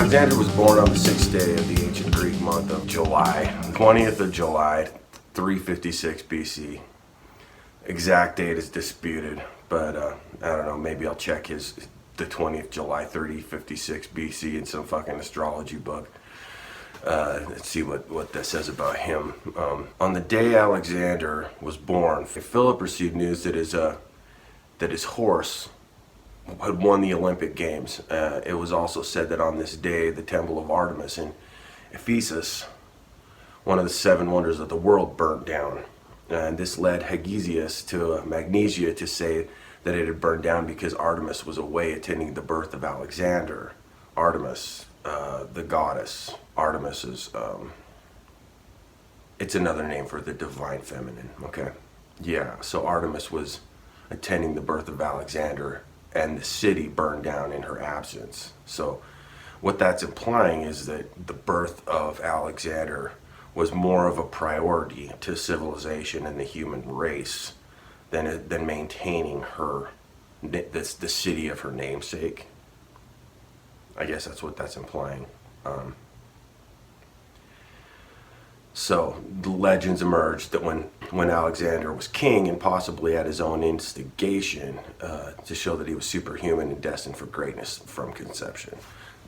Alexander was born on the 6th day of the ancient Greek month of July, 20th of July, 356 BC. Exact date is disputed, but I don't know, maybe I'll check the 20th July 3056 BC in some fucking astrology book. Let's see what that says about him. On the day Alexander was born, Philip received news that his horse had won the Olympic Games. It was also said that on this day, the temple of Artemis in Ephesus, one of the 7 wonders of the world, burnt down. And this led Magnesia to say that it had burned down because Artemis was away attending the birth of Alexander. Artemis, the goddess. Artemis is, it's another name for the divine feminine, okay? Yeah, so Artemis was attending the birth of Alexander, and the city burned down in her absence. So what that's implying is that the birth of Alexander was more of a priority to civilization and the human race than maintaining the city of her namesake. I guess that's what that's implying. So the legends emerged that when Alexander was king, and possibly at his own instigation, to show that he was superhuman and destined for greatness from conception.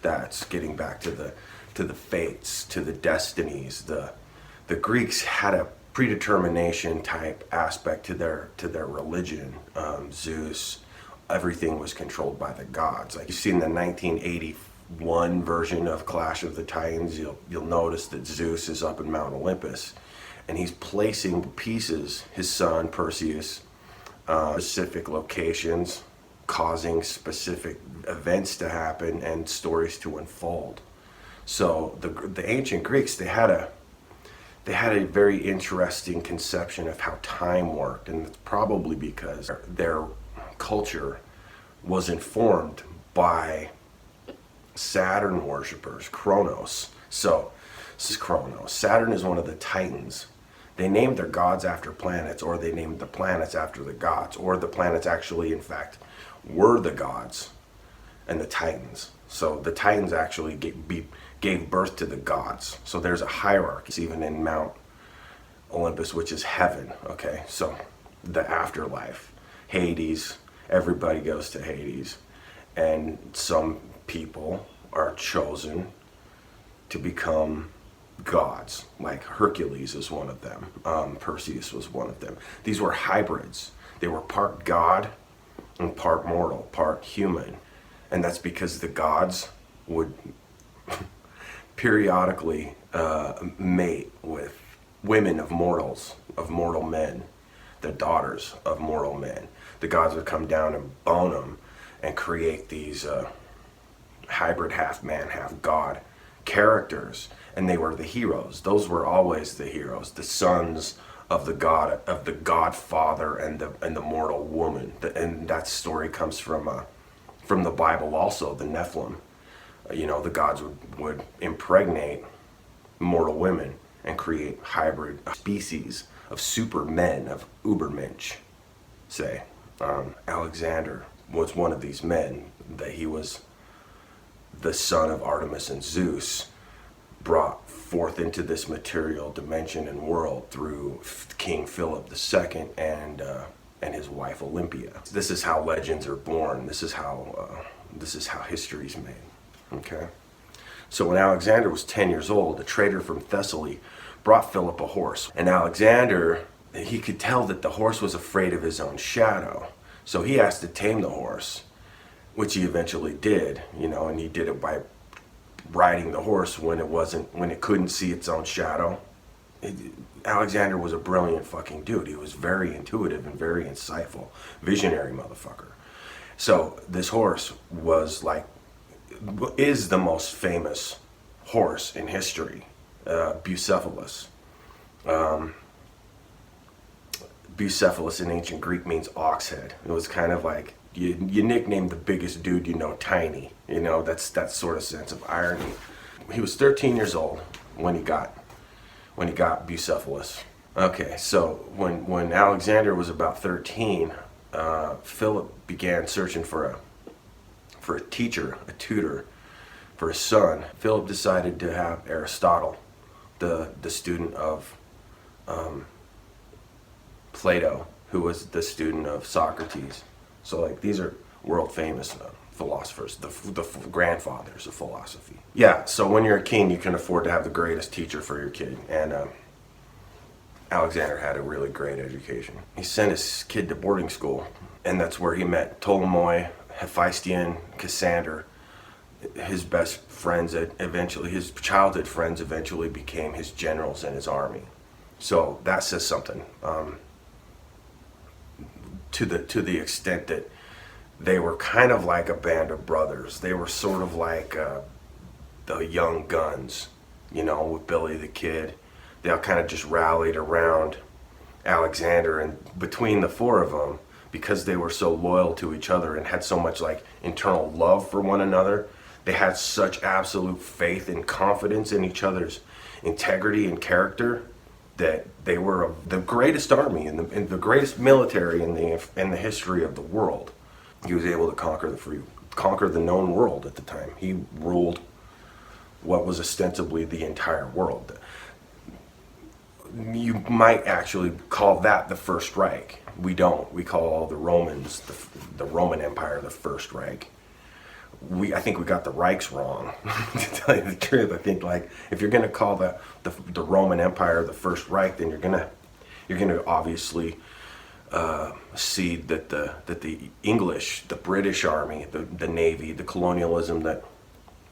That's getting back to the fates, to the destinies. The Greeks had a predetermination type aspect to their religion. Zeus, everything was controlled by the gods. Like you've seen the 1981 version of Clash of the Titans, you'll notice that Zeus is up in Mount Olympus, and he's placing pieces, his son Perseus, specific locations, causing specific events to happen and stories to unfold. So the ancient Greeks, they had a very interesting conception of how time worked, and it's probably because their culture was informed by Saturn worshippers, Kronos. So this is Kronos. Saturn is one of the Titans. They named their gods after planets, or they named the planets after the gods, or the planets actually, in fact, were the gods and the Titans. So the Titans actually gave birth to the gods. So there's a hierarchy. It's even in Mount Olympus, which is heaven. Okay, so the afterlife, Hades. Everybody goes to Hades, and some people are chosen to become gods. Like Hercules is one of them. Perseus was one of them. These were hybrids. They were part god and part mortal, part human. And that's because the gods would periodically mate with women of mortal men, the daughters of mortal men. The gods would come down and bone them and create these hybrid half-man, half-god characters, and they were the heroes. Those were always the heroes, the sons of the godfather and the mortal woman. And that story comes from the Bible also, the Nephilim. The gods would impregnate mortal women and create hybrid species of supermen, of Ubermensch, say. Alexander was one of these men, that he was the son of Artemis and Zeus, brought forth into this material dimension and world through King Philip II and his wife Olympia. This is how legends are born. This is how history's made. Okay. So when Alexander was 10 years old, a trader from Thessaly brought Philip a horse, and Alexander, he could tell that the horse was afraid of his own shadow. So he asked to tame the horse, which he eventually did, and he did it by riding the horse when it couldn't see its own shadow. Alexander was a brilliant fucking dude. He was very intuitive and very insightful, visionary motherfucker. So this horse is the most famous horse in history, Bucephalus. Bucephalus in ancient Greek means ox head. It was kind of like you nicknamed the biggest dude Tiny. That's that sort of sense of irony. He was 13 years old when he got Bucephalus. Okay, so when Alexander was about 13, Philip began searching for a teacher, a tutor, for his son, Philip decided to have Aristotle, the student of Plato, who was the student of Socrates. So like these are world famous philosophers, the grandfathers of philosophy. Yeah, so when you're a king, you can afford to have the greatest teacher for your kid. And Alexander had a really great education. He sent his kid to boarding school, and that's where he met Ptolemy, Hephaestion, Cassander. His best friends, his childhood friends eventually became his generals in his army. So that says something. To the extent that they were kind of like a band of brothers. They were sort of like the Young Guns, with Billy the Kid. They all kind of just rallied around Alexander, and between the four of them, because they were so loyal to each other and had so much like internal love for one another, they had such absolute faith and confidence in each other's integrity and character that they were the greatest army and the greatest military in the history of the world. He was able to conquer the known world at the time. He ruled what was ostensibly the entire world. You might actually call that the First Reich. We don't. We call the Romans, the Roman Empire, the First Reich. I think we got the Reichs wrong. To tell you the truth, I think like if you're gonna call the Roman Empire the First Reich, then you're gonna obviously see that the English, the British Army, the Navy, the colonialism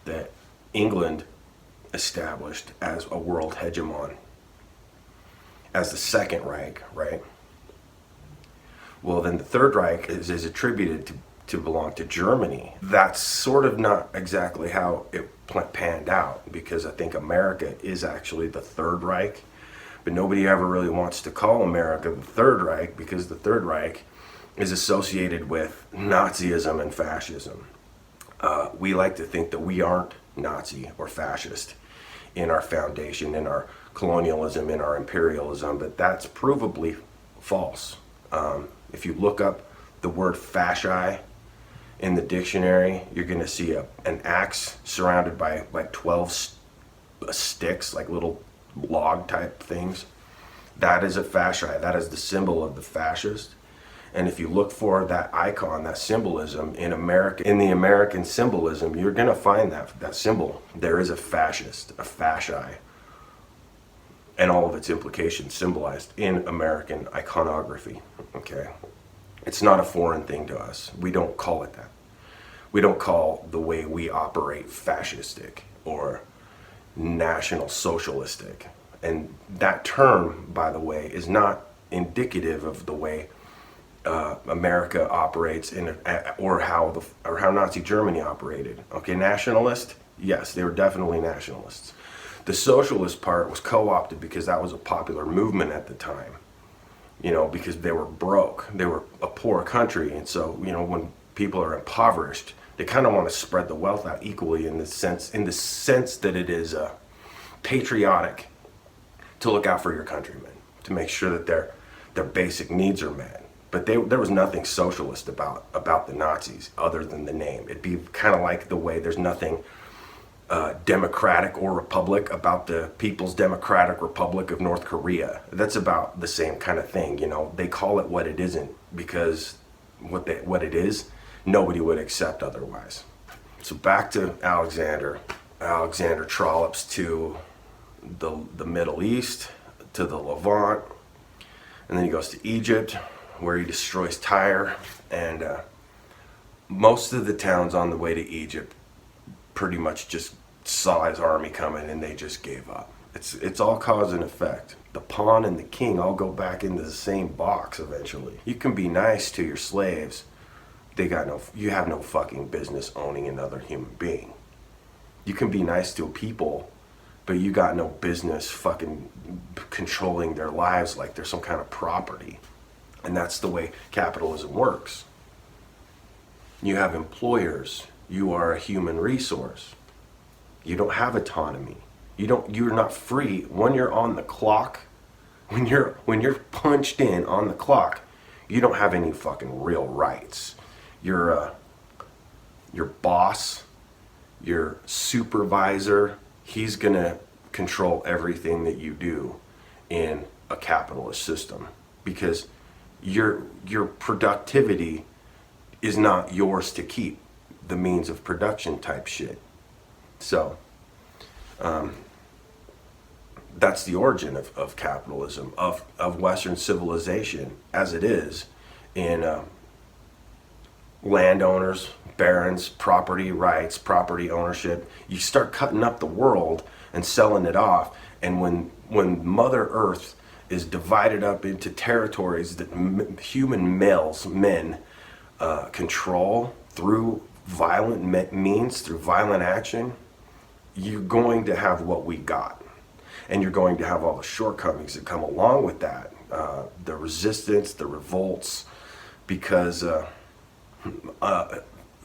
that England established as a world hegemon, as the Second Reich, right? Well, then the Third Reich is attributed to belong to Germany. That's sort of not exactly how it panned out, because I think America is actually the Third Reich, but nobody ever really wants to call America the Third Reich because the Third Reich is associated with Nazism and fascism. We like to think that we aren't Nazi or fascist in our foundation, in our colonialism, in our imperialism, but that's provably false. If you look up the word fasci in the dictionary, you're going to see an axe surrounded by like 12 sticks, like little log type things. That is a fasci. That is the symbol of the fascist. And if you look for that icon, that symbolism in America, in the American symbolism, you're going to find that symbol. There is a fascist, a fasci, and all of its implications symbolized in American iconography. Okay, it's not a foreign thing to us. We don't call it that. We don't call the way we operate fascistic or national socialistic. And that term, by the way, is not indicative of the way America operates or how Nazi Germany operated. Okay, nationalist, yes, they were definitely nationalists. The socialist part was co-opted because that was a popular movement at the time. Because they were broke, they were a poor country, and so when people are impoverished, they kind of want to spread the wealth out equally in the sense that it is patriotic to look out for your countrymen, to make sure that their basic needs are met. But there was nothing socialist about the Nazis other than the name. It'd be kind of like the way there's nothing democratic or republic about the People's Democratic Republic of North Korea. That's about the same kind of thing. They call it what it isn't because what it is, nobody would accept otherwise. So back to Alexander. Alexander trollops to the Middle East, to the Levant, and then he goes to Egypt, where he destroys Tyre, and most of the towns on the way to Egypt pretty much just saw his army coming and they just gave up. It's all cause and effect. The pawn and the king all go back into the same box eventually. You can be nice to your slaves. You have no fucking business owning another human being. You can be nice to people, but you got no business fucking controlling their lives like they're some kind of property. And that's the way capitalism works. You have employers. You are a human resource. You don't have autonomy. You're not free when you're on the clock. When you're punched in on the clock, you don't have any fucking real rights. Your boss, your supervisor. He's going to control everything that you do in a capitalist system, because your productivity is not yours to keep, the means of production type shit. So that's the origin of capitalism, of Western civilization as it is in landowners, barons, property rights, property ownership. You start cutting up the world and selling it off, and when Mother Earth is divided up into territories that human men control through violent means, through violent action, you're going to have what we got. And you're going to have all the shortcomings that come along with that. The resistance, the revolts, because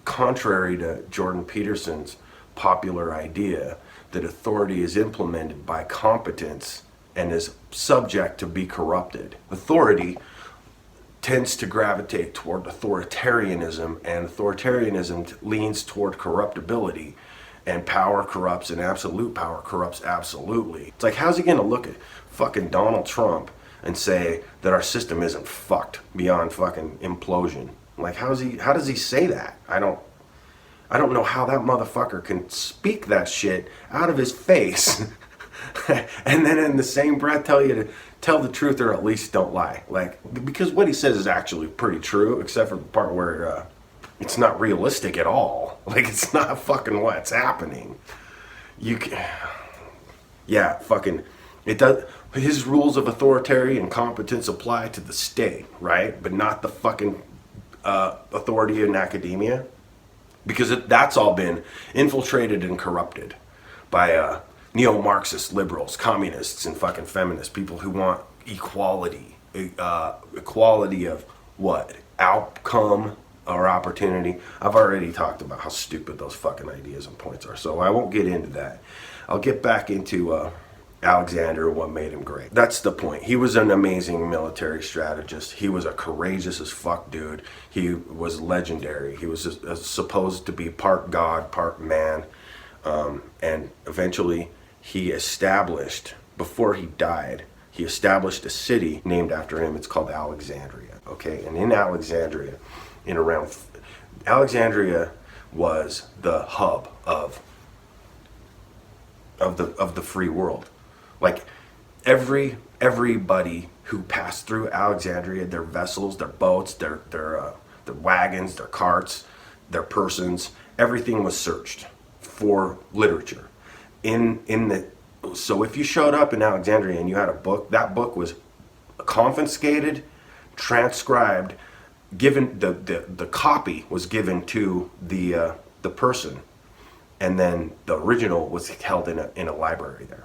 contrary to Jordan Peterson's popular idea that authority is implemented by competence and is subject to be corrupted, authority tends to gravitate toward authoritarianism, and authoritarianism leans toward corruptibility. And power corrupts, and absolute power corrupts absolutely. It's like, how's he gonna look at fucking Donald Trump and say that our system isn't fucked beyond fucking implosion? Like, how does he say that? I don't know how that motherfucker can speak that shit out of his face and then in the same breath tell you to tell the truth, or at least don't lie. Like, because what he says is actually pretty true, except for the part where it's not realistic at all. Like, it's not fucking what's happening. It does. His rules of authority and competence apply to the state, right? But not the fucking authority in academia, because that's all been infiltrated and corrupted by neo-Marxist liberals, communists, and fucking feminists, people who want equality, equality of what? Outcome or opportunity. I've already talked about how stupid those fucking ideas and points are, so I won't get into that. I'll get back into Alexander and what made him great. That's the point. He was an amazing military strategist. He was a courageous as fuck dude. He was legendary. He was supposed to be part god, part man, and eventually he established, before he died, he established a city named after him. It's called Alexandria. Okay, and in Alexandria, Alexandria was the hub of the free world. Like, everybody who passed through Alexandria, their vessels, their boats, their wagons, their carts, their persons, everything was searched for literature. So if you showed up in Alexandria and you had a book, that book was confiscated, transcribed, given the copy was given to the person, and then the original was held in a library there.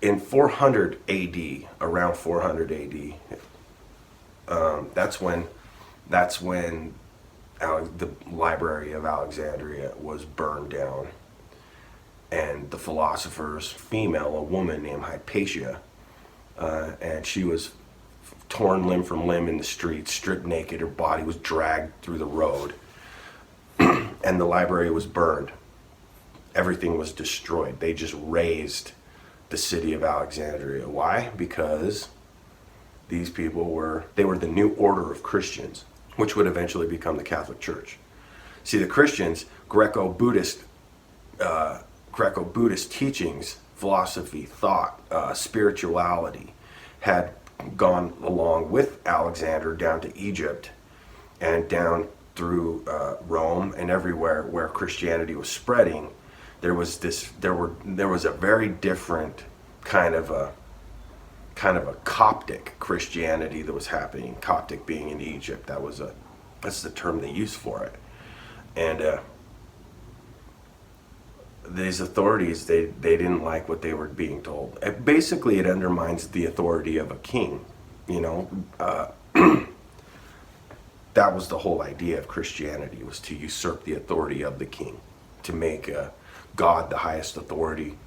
In 400 AD, around 400 AD, that's when the Library of Alexandria was burned down, and the philosophers, a woman named Hypatia, and she was torn limb from limb in the streets, stripped naked. Her body was dragged through the road, and the library was burned. Everything was destroyed. They just razed the city of Alexandria. Why? Because these people were the new order of Christians, which would eventually become the Catholic Church. See, the Christians, Greco-Buddhist teachings, philosophy, thought, spirituality, had gone along with Alexander down to Egypt and down through Rome and everywhere where Christianity was spreading. There was a very different kind of a Coptic Christianity that was happening. Coptic being in Egypt, that's the term they use for it. And these authorities, they didn't like what they were being told. Basically, it undermines the authority of a king. That was the whole idea of Christianity, was to usurp the authority of the king, to make God the highest authority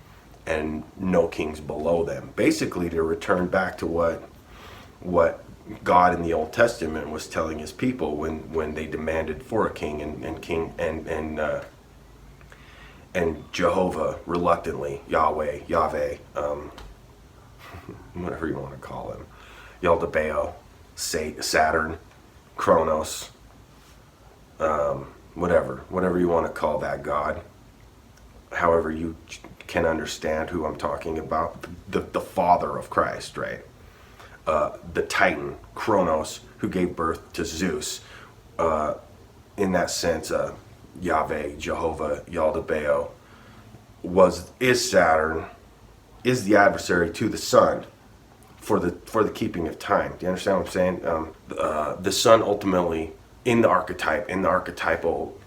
and no kings below them. Basically, to return back to what God in the Old Testament was telling his people when they demanded for a king and Jehovah reluctantly, Yahweh, whatever you want to call him, Yaldabaoth, Saturn, Kronos, whatever you want to call that god. However you can understand who I'm talking about, the father of Christ, right? The Titan, Kronos, who gave birth to Zeus. In that sense, Yahweh, Jehovah, Yaldabaoth is Saturn, is the adversary to the sun for the keeping of time. Do you understand what I'm saying? The sun ultimately, in the archetypal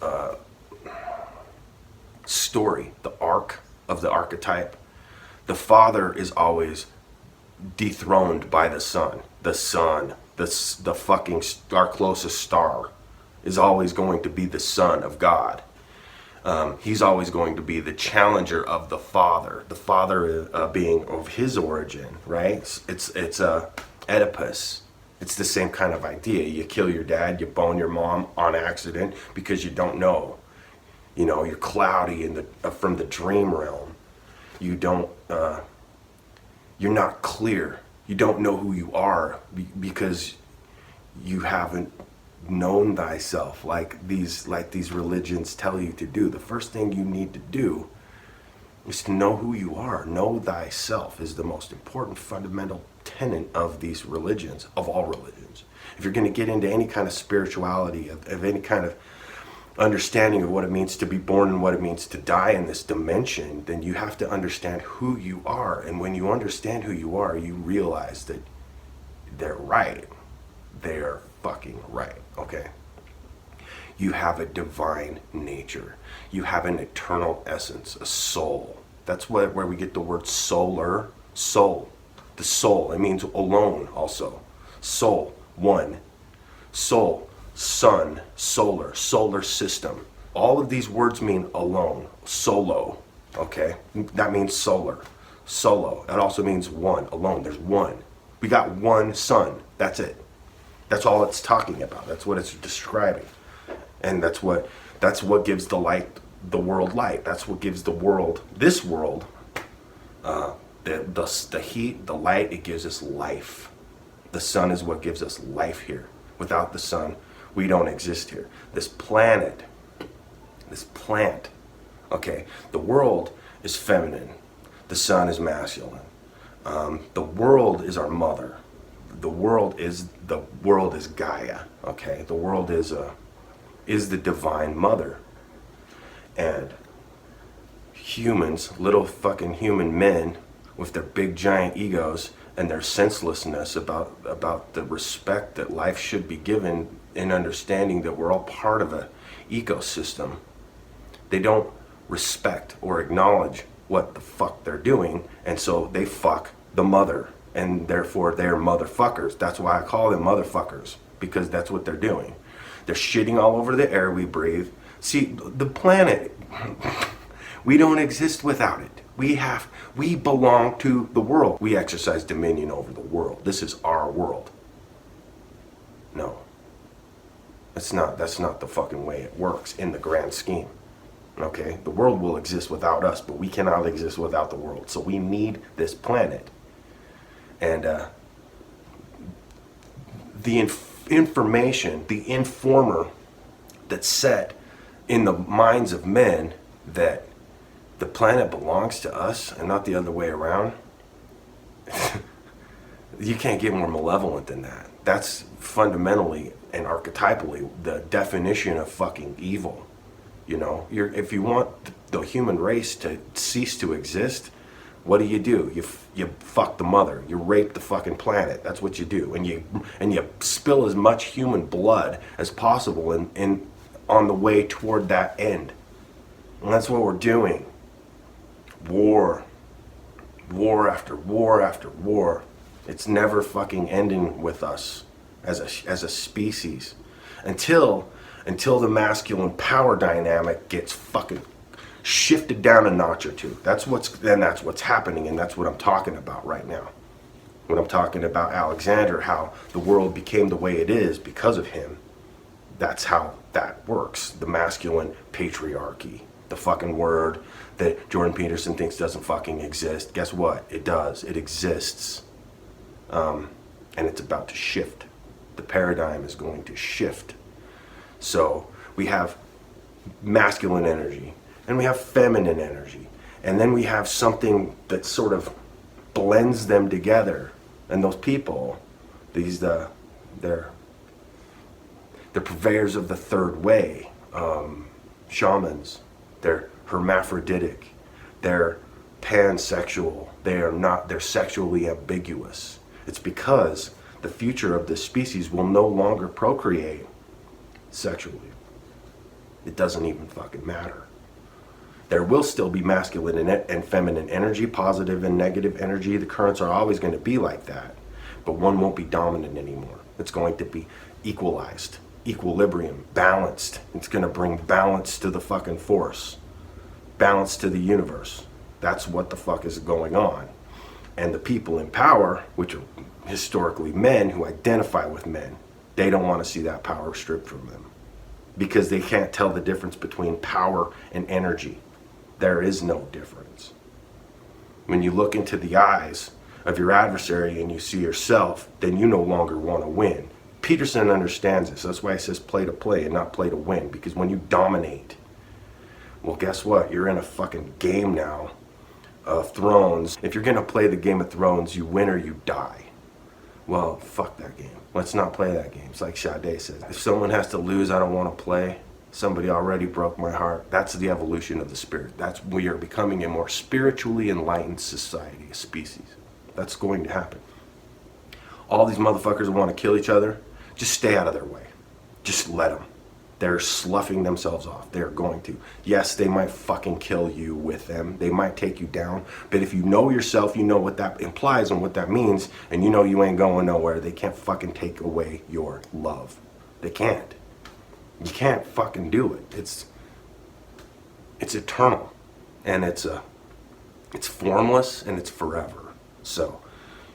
story, the arc of the archetype, the father is always dethroned by the sun. The sun, the fucking our closest star, is always going to be the son of God. He's always going to be the challenger of the father. The father being of his origin, right? It's Oedipus. It's the same kind of idea. You kill your dad, you bone your mom on accident because you don't know. You know, you're cloudy from the dream realm. You don't. You're not clear. You don't know who you are because you haven't known thyself like these religions tell you to do. The first thing you need to do is to know who you are. Know thyself is the most important fundamental tenet of these religions, of all religions. If you're going to get into any kind of spirituality, of any kind of understanding of what it means to be born and what it means to die in this dimension, then you have to understand who you are. And when you understand who you are, you realize that they're right. They're fucking right, okay? You have a divine nature. You have an eternal essence, a soul. That's where we get the word solar, soul. The soul, it means alone also. Soul, one. Soul, sun, solar system. All of these words mean alone, solo, okay? That means solar, solo. That also means one, alone. There's one. We got one sun. That's it. That's all it's talking about. That's what it's describing. And that's what gives the world light. That's what gives the world, this world, the heat, the light, it gives us life. The sun is what gives us life here. Without the sun, we don't exist here. This planet, this plant, okay, the world is feminine. The sun is masculine. The world is our mother. The world is Gaia, okay? The world is the divine mother. And humans, little fucking human men with their big giant egos and their senselessness about the respect that life should be given, in understanding that we're all part of an ecosystem, they don't respect or acknowledge what the fuck they're doing, and so they fuck the mother, and therefore they're motherfuckers. That's why I call them motherfuckers, because that's what they're doing. They're shitting all over the air we breathe. See, the planet, we don't exist without it. We belong to the world. We exercise dominion over the world. This is our world. No. That's not the fucking way it works in the grand scheme. Okay? The world will exist without us, but we cannot exist without the world. So we need this planet. And the information, the informer that's set in the minds of men that the planet belongs to us and not the other way around, you can't get more malevolent than that. That's fundamentally and archetypally the definition of fucking evil. You know, if you want the human race to cease to exist, what do? You fuck the mother. You rape the fucking planet. That's what you do, and you spill as much human blood as possible in on the way toward that end. And that's what we're doing. War after war after war. It's never fucking ending with us as a species until the masculine power dynamic gets fucking shifted down a notch or two. That's what's happening, and that's what I'm talking about right now. When I'm talking about Alexander, how the world became the way it is because of him, that's how that works. The masculine patriarchy, the fucking word that Jordan Peterson thinks doesn't fucking exist. Guess what? It does. It exists. And it's about to shift. The paradigm is going to shift. So we have masculine energy and we have feminine energy. And then we have something that sort of blends them together. And those people, they're purveyors of the third way, shamans. They're hermaphroditic. They're pansexual. They're sexually ambiguous. It's because the future of this species will no longer procreate sexually. It doesn't even fucking matter. There will still be masculine and feminine energy, positive and negative energy. The currents are always going to be like that. But one won't be dominant anymore. It's going to be equalized, equilibrium, balanced. It's going to bring balance to the fucking force, balance to the universe. That's what the fuck is going on. And the people in power, which are historically men who identify with men, they don't want to see that power stripped from them because they can't tell the difference between power and energy. There is no difference. When you look into the eyes of your adversary and you see yourself, then you no longer want to win. Peterson understands this. That's why he says play to play and not play to win, because when you dominate, well, guess what? You're in a fucking game now of Thrones. If you're going to play the Game of Thrones, you win or you die. Well, fuck that game. Let's not play that game. It's like Sade says. If someone has to lose, I don't want to play. Somebody already broke my heart. That's the evolution of the spirit. We are becoming a more spiritually enlightened society, a species. That's going to happen. All these motherfuckers that want to kill each other, just stay out of their way. Just let them. They're sloughing themselves off. They're going to. Yes, they might fucking kill you with them. They might take you down. But if you know yourself, you know what that implies and what that means, and you know you ain't going nowhere, they can't fucking take away your love. They can't. You can't fucking do it. It's eternal. And it's formless and it's forever. So,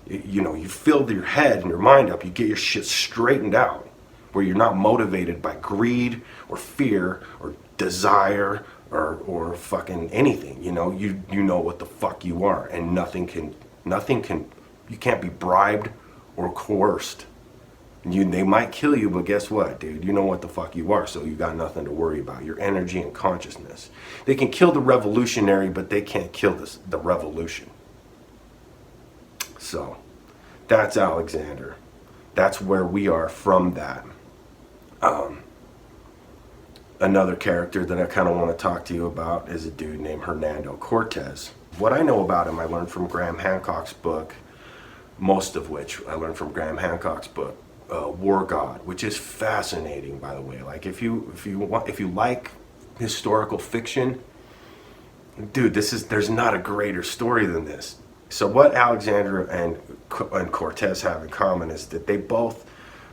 you filled your head and your mind up. You get your shit straightened out, where you're not motivated by greed or fear or desire or fucking anything. You know what the fuck you are, and nothing can you can't be bribed or coerced. They might kill you, but guess what, dude? You know what the fuck you are, so you got nothing to worry about. Your energy and consciousness. They can kill the revolutionary, but they can't kill the revolution. So, that's Alexander. That's where we are from that. Another character that I kind of want to talk to you about is a dude named Hernando Cortez. What I know about him, I learned from Graham Hancock's book, most of which I learned from Graham Hancock's book, War God, which is fascinating, by the way. Like if you like historical fiction, dude, there's not a greater story than this. So what Alexander and Cortez have in common is that they both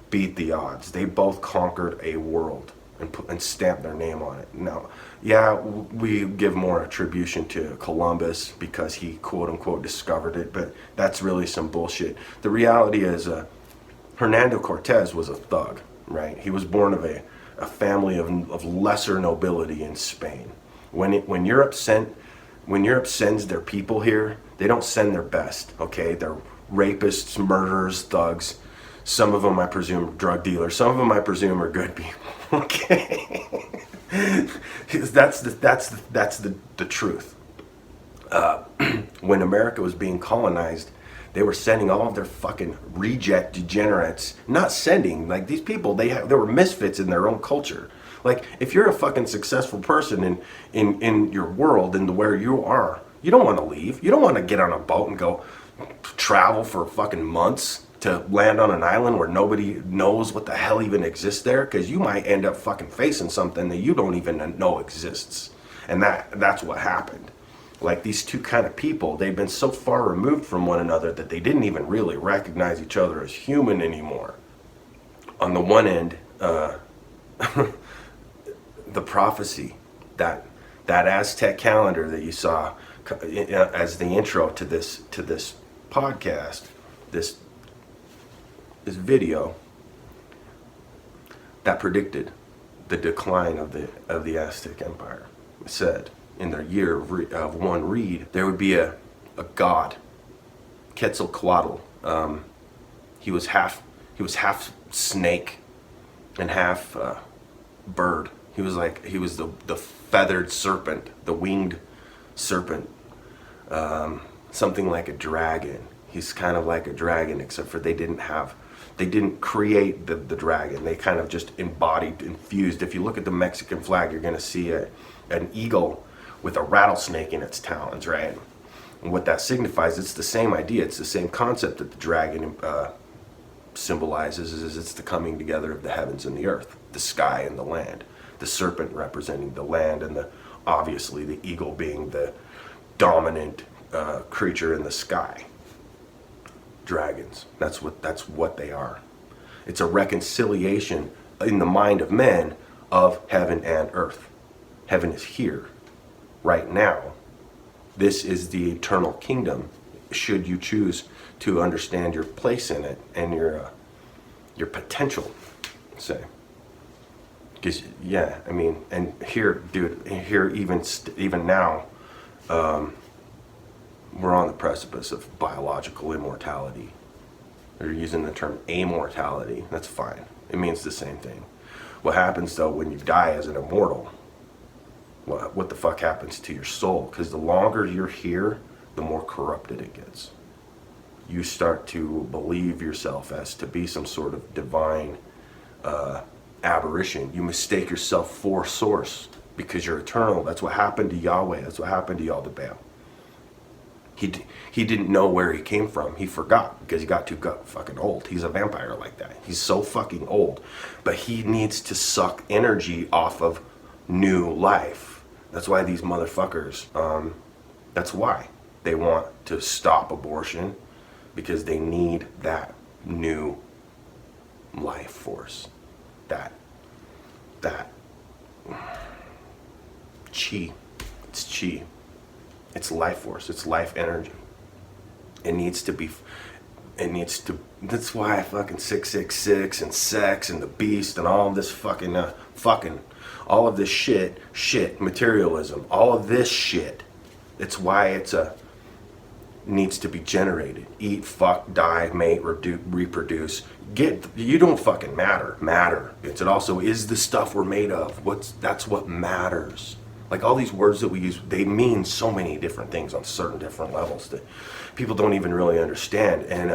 beat the odds. They both conquered a world and stamped their name on it. Now, yeah, we give more attribution to Columbus because he quote unquote discovered it, but that's really some bullshit. The reality is Hernando Cortez was a thug, right? He was born of a family of lesser nobility in Spain. When Europe sends their people here, they don't send their best, okay? They're rapists, murderers, thugs. Some of them, I presume, drug dealers. Some of them, I presume, are good people, okay? That's the truth. When America was being colonized, they were sending all of their fucking reject degenerates. Not sending, like these people, they were misfits in their own culture. Like, if you're a fucking successful person in your world and where you are, you don't want to leave. You don't want to get on a boat and go travel for fucking months to land on an island where nobody knows what the hell even exists there, because you might end up fucking facing something that you don't even know exists. And that's what happened. Like, these two kind of people, they've been so far removed from one another that they didn't even really recognize each other as human anymore. On the one end, the prophecy, that Aztec calendar that you saw as the intro to this podcast, this video, that predicted the decline of the Aztec Empire. It said, in the year of one reed, there would be a god, Quetzalcoatl. He was half snake and half bird. He was the feathered serpent, the winged serpent, something like a dragon. He's kind of like a dragon, except for they didn't create the dragon. They kind of just infused. If you look at the Mexican flag, you're going to see an eagle with a rattlesnake in its talons, right? And what that signifies, it's the same idea. It's the same concept that the dragon symbolizes. Is it's the coming together of the heavens and the earth, the sky and the land. The serpent representing the land, and obviously the eagle being the dominant creature in the sky. Dragons. That's what they are. It's a reconciliation in the mind of men of heaven and earth. Heaven is here, right now. This is the eternal kingdom, should you choose to understand your place in it and your potential, say. Because yeah, I mean, and here, dude, here even now, we're on the precipice of biological immortality. They're using the term immortality. That's fine. It means the same thing. What happens though when you die as an immortal? What the fuck happens to your soul? Because the longer you're here, the more corrupted it gets. You start to believe yourself as to be some sort of divine aberration. You mistake yourself for source because you're eternal. That's what happened to Yahweh. That's what happened to Yaldabaoth. He didn't know where he came from. He forgot because he got too fucking old. He's a vampire like that. He's so fucking old. But he needs to suck energy off of new life. That's why these motherfuckers, that's why they want to stop abortion, because they need that new life force. That chi. It's chi. It's life force. It's life energy. That's why fucking 666 and sex and the beast and all of this fucking all of this shit, materialism, all of this shit. It's why needs to be generated. Eat, fuck, die, mate, reproduce. You don't fucking matter. It also is the stuff we're made of. That's what matters. Like all these words that we use, they mean so many different things on certain different levels that people don't even really understand. And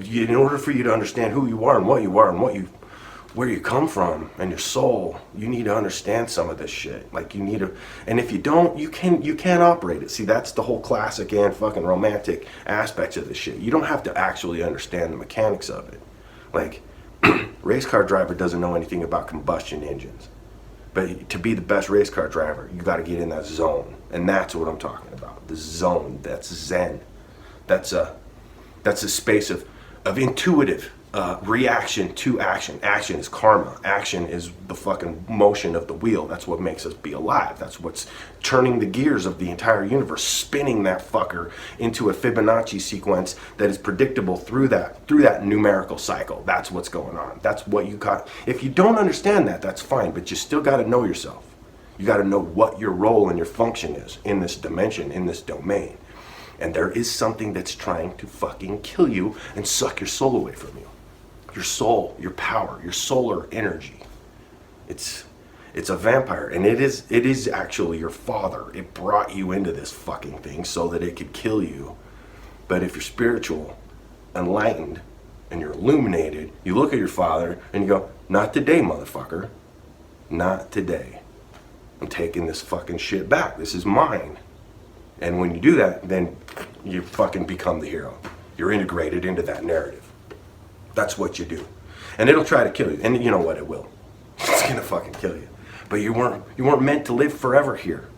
in order for you to understand who you are and where you come from and your soul, you need to understand some of this shit. Like you need to, and if you don't, you can't operate it. See, that's the whole classic and fucking romantic aspects of this shit. You don't have to actually understand the mechanics of it. Like, race car driver doesn't know anything about combustion engines. But to be the best race car driver, you got to get in that zone. And that's what I'm talking about. The zone. That's Zen. That's a space of intuitive reaction to action. Action is karma. Action is the fucking motion of the wheel. That's what makes us be alive. That's what's turning the gears of the entire universe, spinning that fucker into a Fibonacci sequence that is predictable through that numerical cycle. That's what's going on. That's what you got. If you don't understand that, that's fine, but you still got to know yourself. You got to know what your role and your function is in this dimension, in this domain. And there is something that's trying to fucking kill you and suck your soul away from you. Your soul, your power, your solar energy. It's a vampire, and it is actually your father. It brought you into this fucking thing so that it could kill you. But if you're spiritual, enlightened, and you're illuminated, you look at your father and you go, not today, motherfucker. Not today. I'm taking this fucking shit back. This is mine. And when you do that, then you fucking become the hero. You're integrated into that narrative. That's what you do. And it'll try to kill you. And you know what? It will. It's gonna fucking kill you. But you weren't meant to live forever here.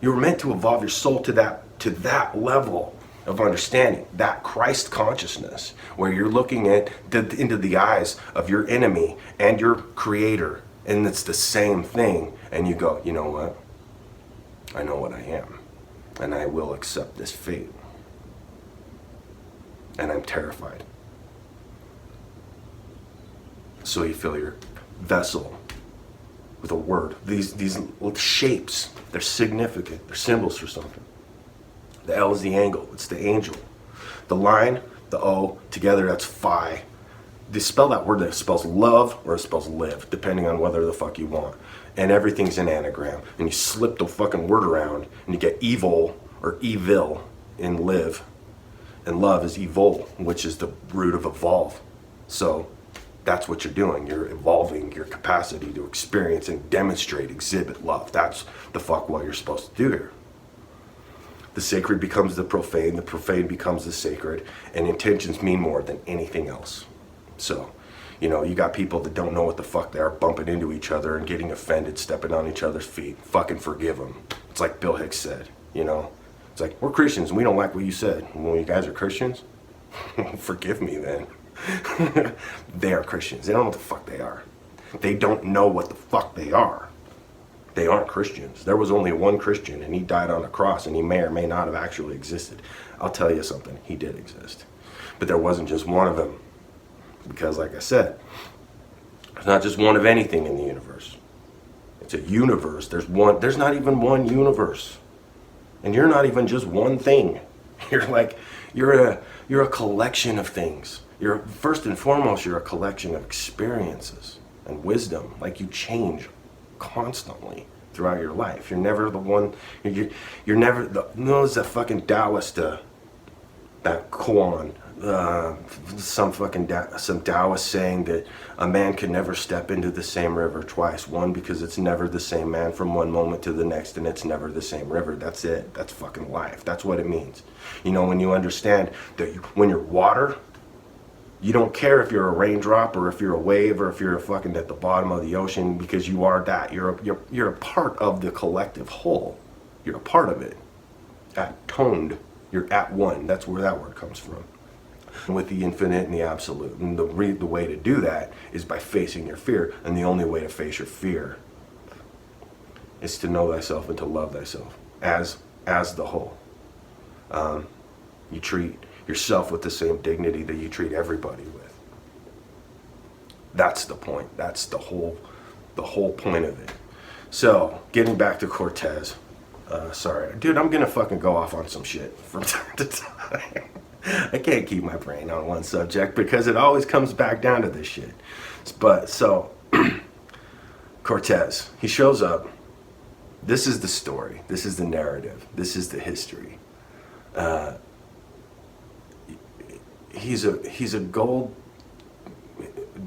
You were meant to evolve your soul to that level of understanding, that Christ consciousness, where you're looking into the eyes of your enemy and your creator, and it's the same thing. And you go, you know what? I know what I am. And I will accept this fate. And I'm terrified. So you fill your vessel with a word. These little shapes, they're significant. They're symbols for something. The L is the angle. It's the angel. The line, the O, together that's phi. They spell that word that spells love or it spells live, depending on whether the fuck you want. And everything's an anagram. And you slip the fucking word around and you get evil or evil in live. And love is evol, which is the root of evolve. So that's what you're doing. You're evolving your capacity to experience and demonstrate, exhibit love. That's the fuck what you're supposed to do here. The sacred becomes the profane becomes the sacred, and intentions mean more than anything else. So, you know, you got people that don't know what the fuck they are, bumping into each other and getting offended, stepping on each other's feet. Fucking forgive them. It's like Bill Hicks said, you know. It's like, we're Christians and we don't like what you said. Well, you guys are Christians? Forgive me then. They are Christians. They don't know what the fuck they are. They don't know what the fuck they are. They aren't Christians. There was only one Christian and he died on a cross and he may or may not have actually existed. I'll tell you something, he did exist. But there wasn't just one of them. Because like I said, there's not just one of anything in the universe. It's a universe. There's not even one universe. And you're not even just one thing. You're a collection of things. You're first and foremost, you're a collection of experiences and wisdom. Like you change constantly throughout your life. You're never the one. You're never the. No, it's that fucking Taoist, that koan, some Taoist saying that a man can never step into the same river twice. One, because it's never the same man from one moment to the next, and it's never the same river. That's it. That's fucking life. That's what it means. You know, when you understand that when you're water, you don't care if you're a raindrop or if you're a wave or if you're fucking at the bottom of the ocean, because you are that. You're a part of the collective whole. You're a part of it. Toned. You're at one. That's where that word comes from. With the infinite and the absolute. And the way to do that is by facing your fear. And the only way to face your fear is to know thyself and to love thyself as the whole. You treat yourself with the same dignity that you treat everybody with. That's the point. That's the whole point of it. So, getting back to Cortez. Sorry, dude, I'm gonna fucking go off on some shit from time to time. I can't keep my brain on one subject because it always comes back down to this shit. But so, Cortez, he shows up. This is the story. This is the narrative. This is the history. He's a gold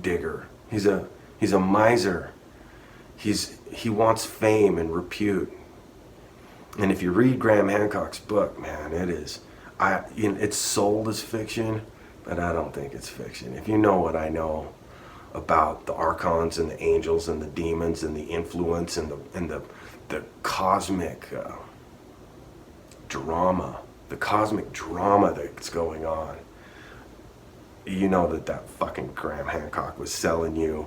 digger. He's a miser. He wants fame and repute. And if you read Graham Hancock's book, man, it's sold as fiction, but I don't think it's fiction. If you know what I know about the archons and the angels and the demons and the influence and the cosmic drama, that's going on, you know that fucking Graham Hancock was selling you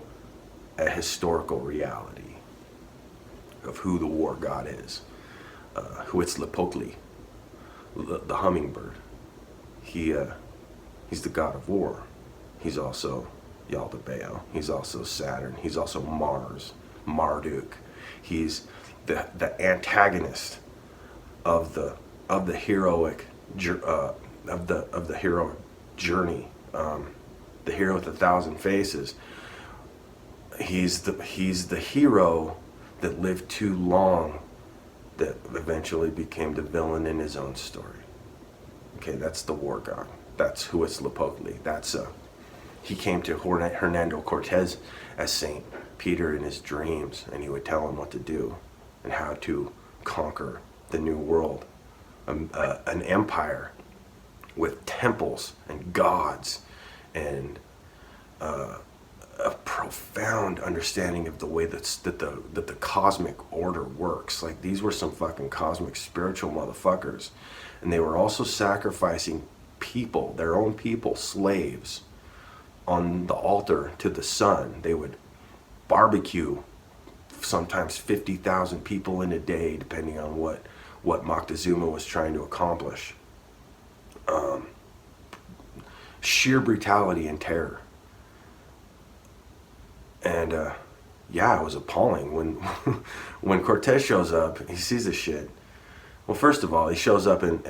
a historical reality of who the war god is. Huitzilopochtli, the hummingbird. He's the god of war. He's also Yaldabaoth. He's also Saturn. He's also Mars, Marduk. He's the antagonist of the heroic of the heroic journey. The hero with 1,000 faces. He's the hero that lived too long, that eventually became the villain in his own story. Okay, that's the war god. That's Huitzilopochtli. He came to Hernando Cortez as Saint Peter in his dreams, and he would tell him what to do and how to conquer the new world, an empire with temples and gods and a profound understanding of the way that the cosmic order works. Like, these were some fucking cosmic spiritual motherfuckers, and they were also sacrificing people, their own people, slaves, on the altar to the sun. They would barbecue sometimes 50,000 people in a day, depending on what Moctezuma was trying to accomplish. Sheer brutality and terror. And yeah, it was appalling when when Cortez shows up. He sees this shit. Well, first of all, he shows up and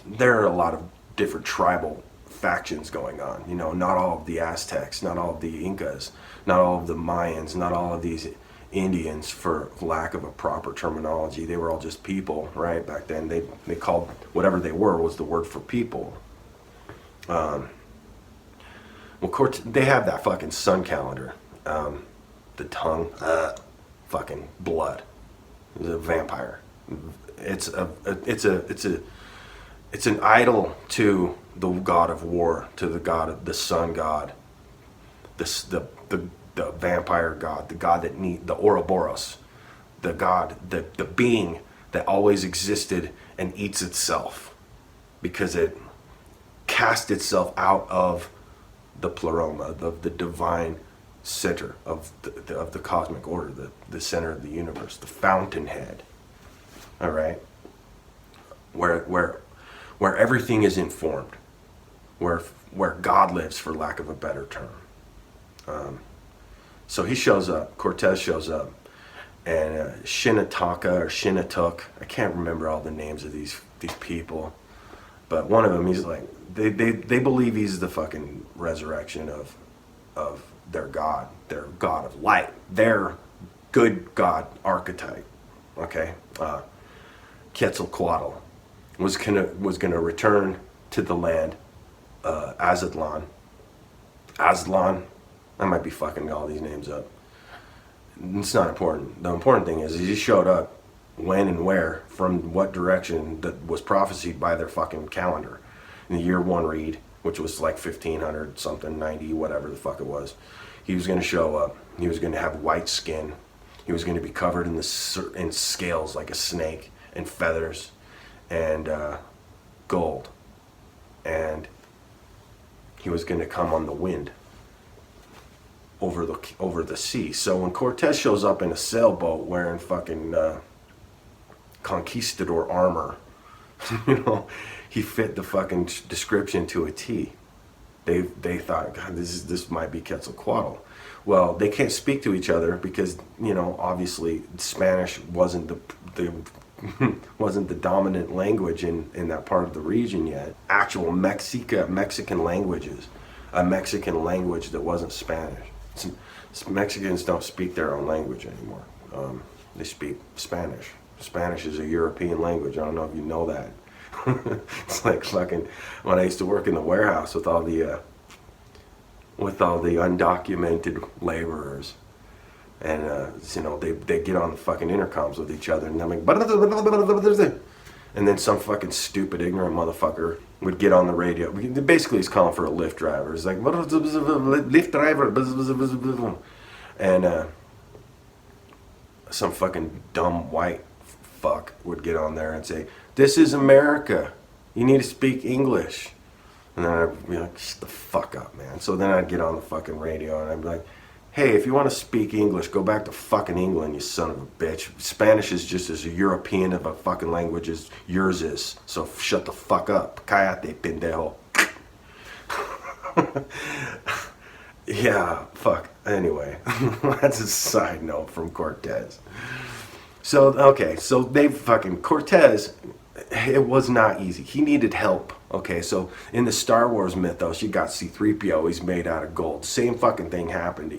there are a lot of different tribal factions going on. You know, not all of the Aztecs, not all of the Incas, not all of the Mayans, not all of these Indians, for lack of a proper terminology. They were all just people, right? Back then, they called whatever they were was the word for people. Well, they have that fucking sun calendar. The tongue, fucking blood. It's a vampire. It's an idol to the god of war, to the god of the sun god, the vampire god, the god that the Ouroboros, the god, the being that always existed and eats itself because it cast itself out of the pleroma, the divine center of the cosmic order, the center of the universe, the fountainhead. All right, where everything is informed, where God lives, for lack of a better term. So he shows up. Cortez shows up, and Shinataka or Shinatook, I can't remember all the names of these people, but one of them, he's like, they believe he's the fucking resurrection of their god of light, their good god archetype. Okay, Quetzalcoatl was gonna return to the land, Aztlan. I might be fucking all these names up. It's not important. The important thing is he showed up when and where, from what direction that was prophesied by their fucking calendar. In the year one read, which was like 1500 something, 90, whatever the fuck it was, he was going to show up. He was going to have white skin. He was going to be covered in scales like a snake, and feathers, and gold. And he was going to come on the wind over the sea. So when Cortez shows up in a sailboat wearing fucking conquistador armor, you know, he fit the fucking description to a T. They thought, God, this might be Quetzalcoatl. Well, they can't speak to each other because, you know, obviously Spanish wasn't the dominant language in that part of the region yet. Actual Mexican languages, a Mexican language that wasn't Spanish. Mexicans don't speak their own language anymore. They speak Spanish. Spanish is a European language. I don't know if you know that. It's like fucking when I used to work in the warehouse with all the undocumented laborers, and you know, they get on the fucking intercoms with each other, and they're like, and then some fucking stupid ignorant motherfucker would get on the radio. Basically, he's calling for a Lyft driver. He's like, Lyft driver, and some fucking dumb white fuck would get on there and say, "This is America. You need to speak English." And then I'd be like, "Shut the fuck up, man." So then I'd get on the fucking radio and I'd be like, "Hey, if you want to speak English, go back to fucking England, you son of a bitch. Spanish is just as European of a fucking language as yours is. So shut the fuck up. Cállate, pendejo." Yeah, fuck. Anyway, that's a side note from Cortez. So, okay, so Cortez, it was not easy. He needed help. Okay, so in the Star Wars mythos, you got C-3PO. He's made out of gold. Same fucking thing happened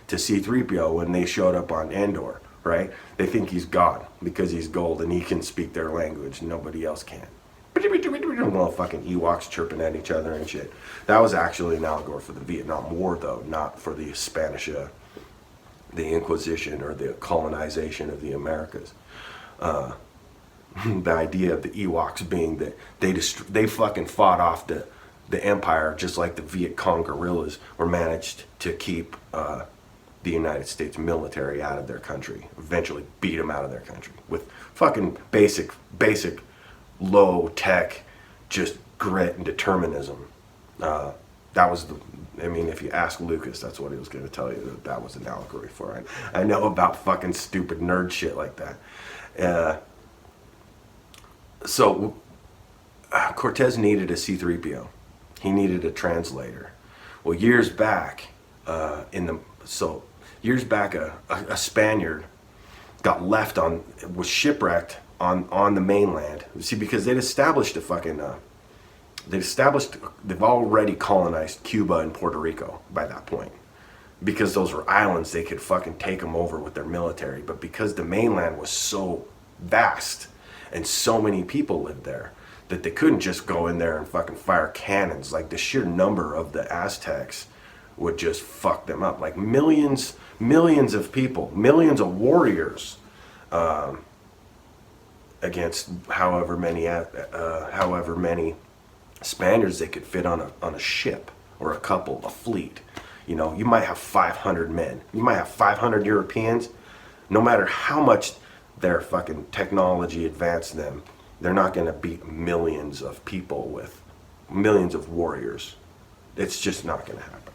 to C-3PO when they showed up on Endor, right? They think he's God because he's gold and he can speak their language. Nobody else can. Well, fucking Ewoks chirping at each other and shit. That was actually an allegory for the Vietnam War, though, not for the Spanish, the Inquisition or the colonization of the Americas. The idea of the Ewoks being that they fucking fought off the Empire just like the Viet Cong guerrillas, or managed to keep the United States military out of their country. Eventually beat them out of their country with fucking basic low tech, just grit and determinism. That was if you ask Lucas, that's what he was going to tell you, that was an allegory for it. I know about fucking stupid nerd shit like that. So Cortez needed a C-3PO. He needed a translator. Well, years back, Years back, a Spaniard was shipwrecked on the mainland. See, because they've already colonized Cuba and Puerto Rico by that point. Because those were islands, they could fucking take them over with their military. But because the mainland was so vast and so many people lived there, that they couldn't just go in there and fucking fire cannons. Like, the sheer number of the Aztecs would just fuck them up. Like, millions of people, millions of warriors, against however many Spaniards they could fit on a ship or a fleet. You know, you might have 500 men. You might have 500 Europeans. No matter how much their fucking technology advanced them, they're not going to beat millions of people with millions of warriors. It's just not going to happen.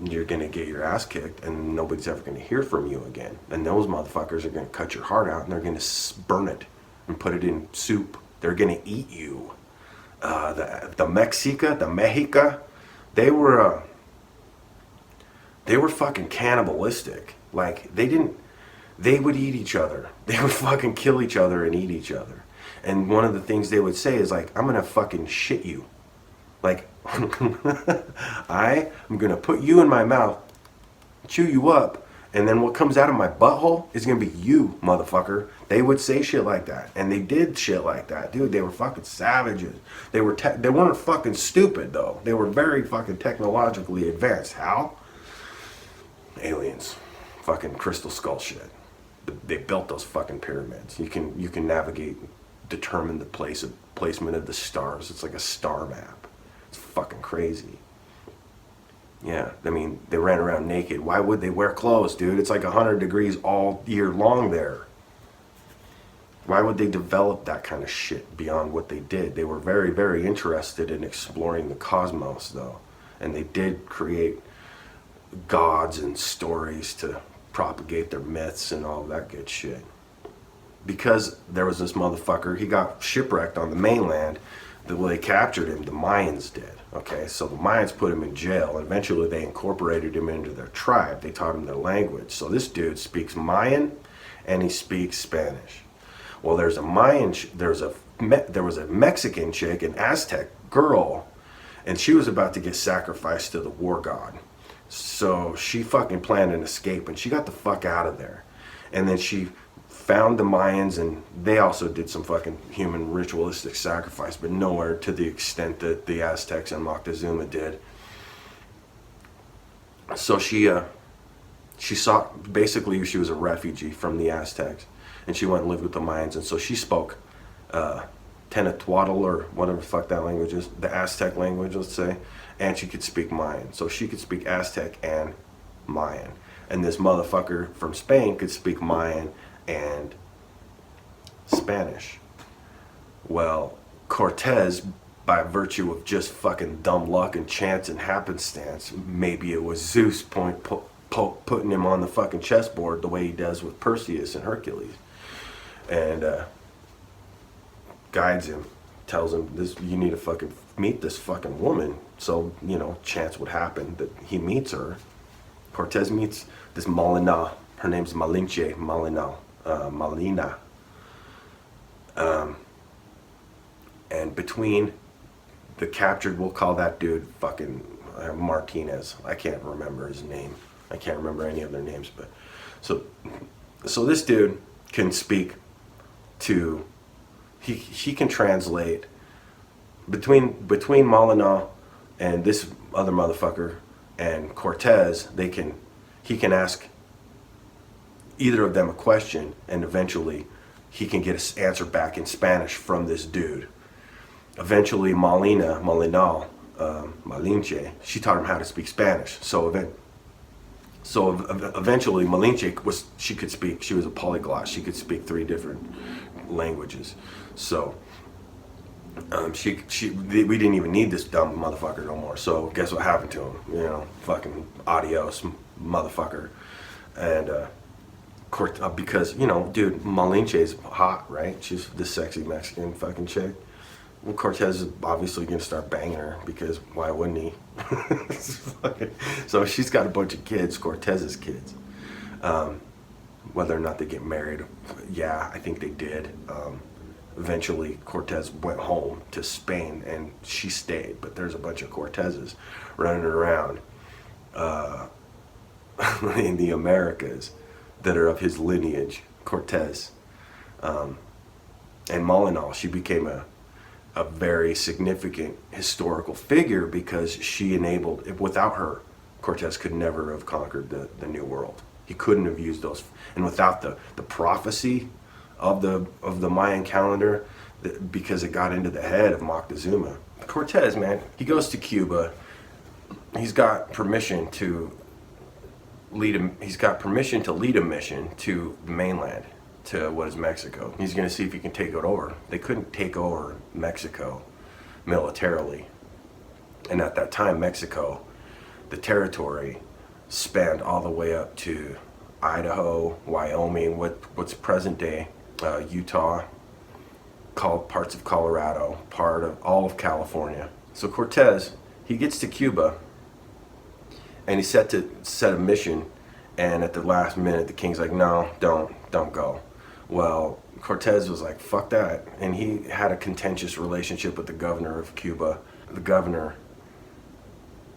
You're going to get your ass kicked, and nobody's ever going to hear from you again. And those motherfuckers are going to cut your heart out, and they're going to burn it and put it in soup. They're going to eat you. The Mexica, they were fucking cannibalistic. Like, they would eat each other. They would fucking kill each other and eat each other. And one of the things they would say is like, I'm gonna fucking shit you. Like, I am gonna put you in my mouth, chew you up, and then what comes out of my butthole is gonna be you, motherfucker. They would say shit like that, and they did shit like that, dude. They were fucking savages. They weren't fucking stupid though. They were very fucking technologically advanced. How? Aliens, fucking crystal skull shit. They built those fucking pyramids. You can navigate, determine the placement of the stars. It's like a star map. It's fucking crazy. Yeah, I mean, they ran around naked. Why would they wear clothes, dude? It's like 100 degrees all year long there. Why would they develop that kind of shit beyond what they did? They were very, very interested in exploring the cosmos, though. And they did create gods and stories to propagate their myths and all that good shit. Because there was this motherfucker, he got shipwrecked on the mainland. They captured him, the Mayans did. Okay, so the Mayans put him in jail, and eventually they incorporated him into their tribe. They taught him their language. So this dude speaks Mayan and he speaks Spanish. Well, there was a Mexican chick, an Aztec girl, and she was about to get sacrificed to the war god. So she fucking planned an escape, and she got the fuck out of there. And then she found the Mayans, and they also did some fucking human ritualistic sacrifice, but nowhere to the extent that the Aztecs and Moctezuma did. So she was a refugee from the Aztecs, and she went and lived with the Mayans, and so she spoke Tenahuatl, or whatever the fuck that language is, the Aztec language, let's say, and she could speak Mayan. So she could speak Aztec and Mayan. And this motherfucker from Spain could speak Mayan and Spanish. Well, Cortez, by virtue of just fucking dumb luck and chance and happenstance, maybe it was Zeus putting him on the fucking chessboard the way he does with Perseus and Hercules, and guides him, tells him, you need to fucking meet this fucking woman. So, you know, chance would happen that he meets her. Cortez meets this Malina. Her name's Malina. And between the captured, we'll call that dude fucking Martinez. I can't remember his name. I can't remember any of their names, but so this dude can speak to, he can translate between Malina and this other motherfucker and Cortez. He can ask either of them a question, and eventually he can get an answer back in Spanish from this dude. Eventually Malinche, she taught him how to speak Spanish. So eventually Malinche she was a polyglot. She could speak 3 different languages. So we didn't even need this dumb motherfucker no more. So guess what happened to him? You know, fucking adios, motherfucker. And because, you know, dude, Malinche's hot, right? She's this sexy Mexican fucking chick. Well, Cortez is obviously going to start banging her because why wouldn't he? So she's got a bunch of kids, Cortez's kids. Whether or not they get married, yeah, I think they did. Eventually, Cortez went home to Spain and she stayed, but there's a bunch of Cortezes running around in the Americas that are of his lineage, Cortez. And Malinal, she became a very significant historical figure because she enabled, without her, Cortez could never have conquered the New World. He couldn't have used those, and without the prophecy of the Mayan calendar, because it got into the head of Moctezuma. Cortez, man, he goes to Cuba. He's got permission to lead a mission to the mainland, to what is Mexico. He's going to see if he can take it over. They couldn't take over Mexico militarily. And at that time, Mexico, the territory, spanned all the way up to Idaho, Wyoming, what's present day Utah, called parts of Colorado, part of all of California. So Cortez, he gets to Cuba, and he's set a mission, and at the last minute, the king's like, no, don't go. Well, Cortez was like, fuck that, and he had a contentious relationship with the governor of Cuba. The governor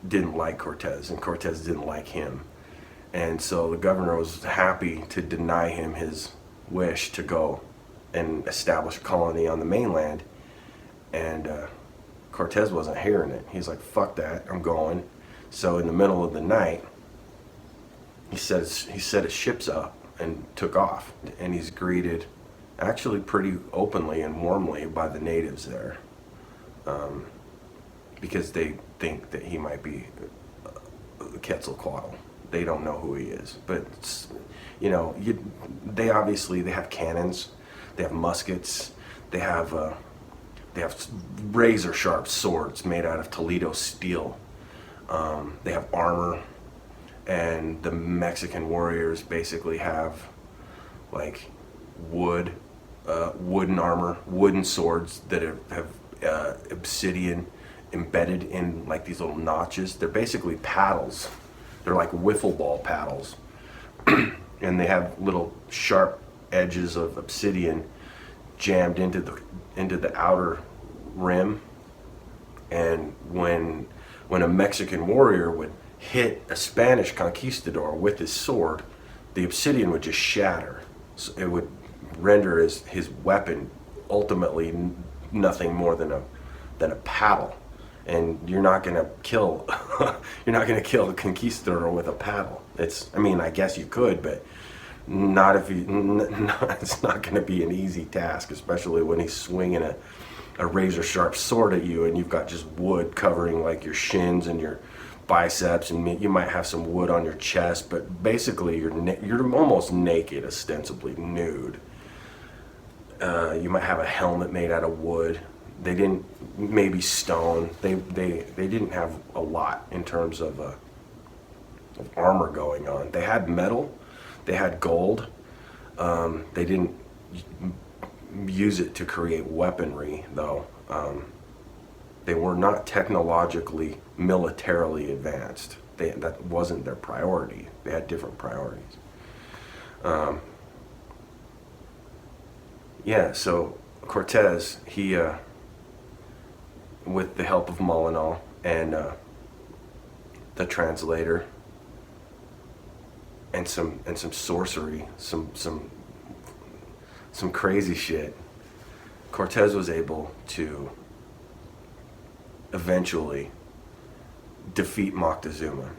didn't like Cortez, and Cortez didn't like him. And so the governor was happy to deny him his wish to go and establish a colony on the mainland. And Cortez wasn't hearing it. He's like, fuck that, I'm going. So in the middle of the night, he set his ships up and took off. And he's greeted actually pretty openly and warmly by the natives there. Because they think that he might be Quetzalcoatl. They don't know who he is, but you know, they have cannons, they have muskets, they have razor sharp swords made out of Toledo steel. They have armor, and the Mexican warriors basically have like wooden armor, wooden swords that have obsidian embedded in like these little notches. They're basically paddles. They're like wiffle ball paddles. And they have little sharp edges of obsidian jammed into the outer rim. And when a Mexican warrior would hit a Spanish conquistador with his sword, the obsidian would just shatter. So it would render his weapon ultimately nothing more than a paddle. And you're not gonna kill a conquistador with a paddle. I guess you could, but not if it's not gonna be an easy task, especially when he's swinging a razor sharp sword at you and you've got just wood covering like your shins and your biceps, and you might have some wood on your chest, but basically you're almost naked, ostensibly nude. You might have a helmet made out of wood. They didn't, maybe stone. They didn't have a lot in terms of armor going on. They had metal, they had gold. They didn't use it to create weaponry, though. They were not technologically, militarily advanced. That wasn't their priority. They had different priorities. So Cortez, he with the help of Malinal and the translator and some sorcery, some crazy shit, Cortez was able to eventually defeat Moctezuma.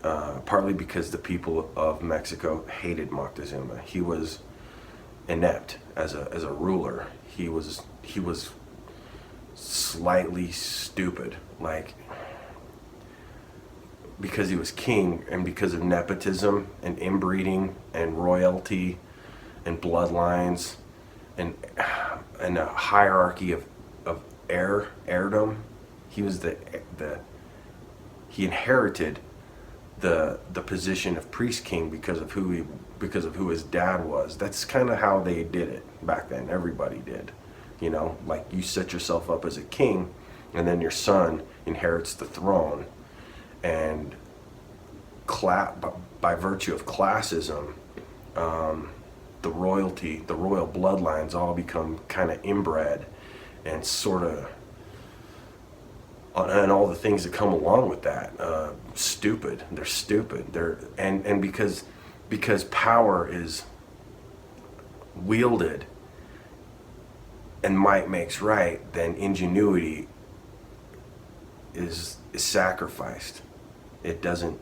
Partly because the people of Mexico hated Moctezuma. He was inept as a ruler. He was slightly stupid, like, because he was king and because of nepotism and inbreeding and royalty and bloodlines and a hierarchy of heirdom. He was he inherited the position of priest king because of who his dad was. That's kind of how they did it back then. Everybody did. You know, like you set yourself up as a king, and then your son inherits the throne, and by virtue of classism, the royal bloodlines all become kind of inbred, and sort of, and all the things that come along with that. Stupid. They're stupid. And because power is wielded and might makes right, then ingenuity is sacrificed. It doesn't.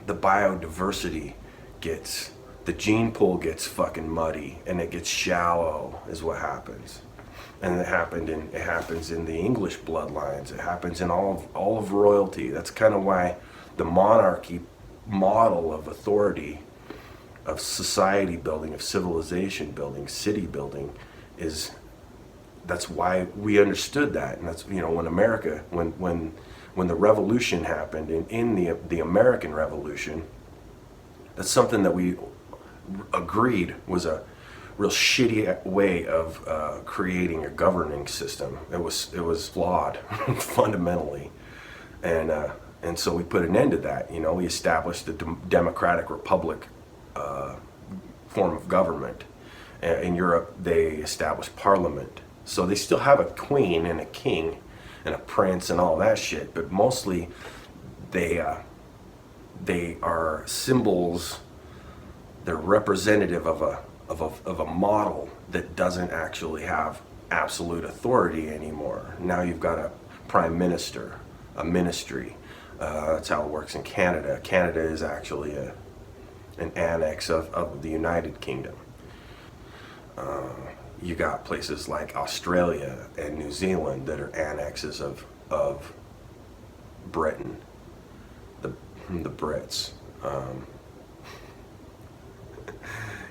The biodiversity gets, the gene pool gets fucking muddy, and it gets shallow, is what happens. And it happens in the English bloodlines. It happens in all of royalty. That's kind of why the monarchy model of authority, of society building, of civilization building, city building, that's why we understood that. And that's, you know, when America, when the revolution happened, in the American Revolution, that's something that we agreed was a real shitty way of creating a governing system. It was flawed fundamentally, and so we put an end to that. You know, we established the democratic republic form of government. In Europe, they established parliament. So they still have a queen and a king and a prince and all that shit, but mostly they are symbols. They're representative of a model that doesn't actually have absolute authority anymore. Now you've got a prime minister, a ministry. That's how it works in Canada. Canada is actually an annex of the United Kingdom. You got places like Australia and New Zealand that are annexes of Britain, the Brits.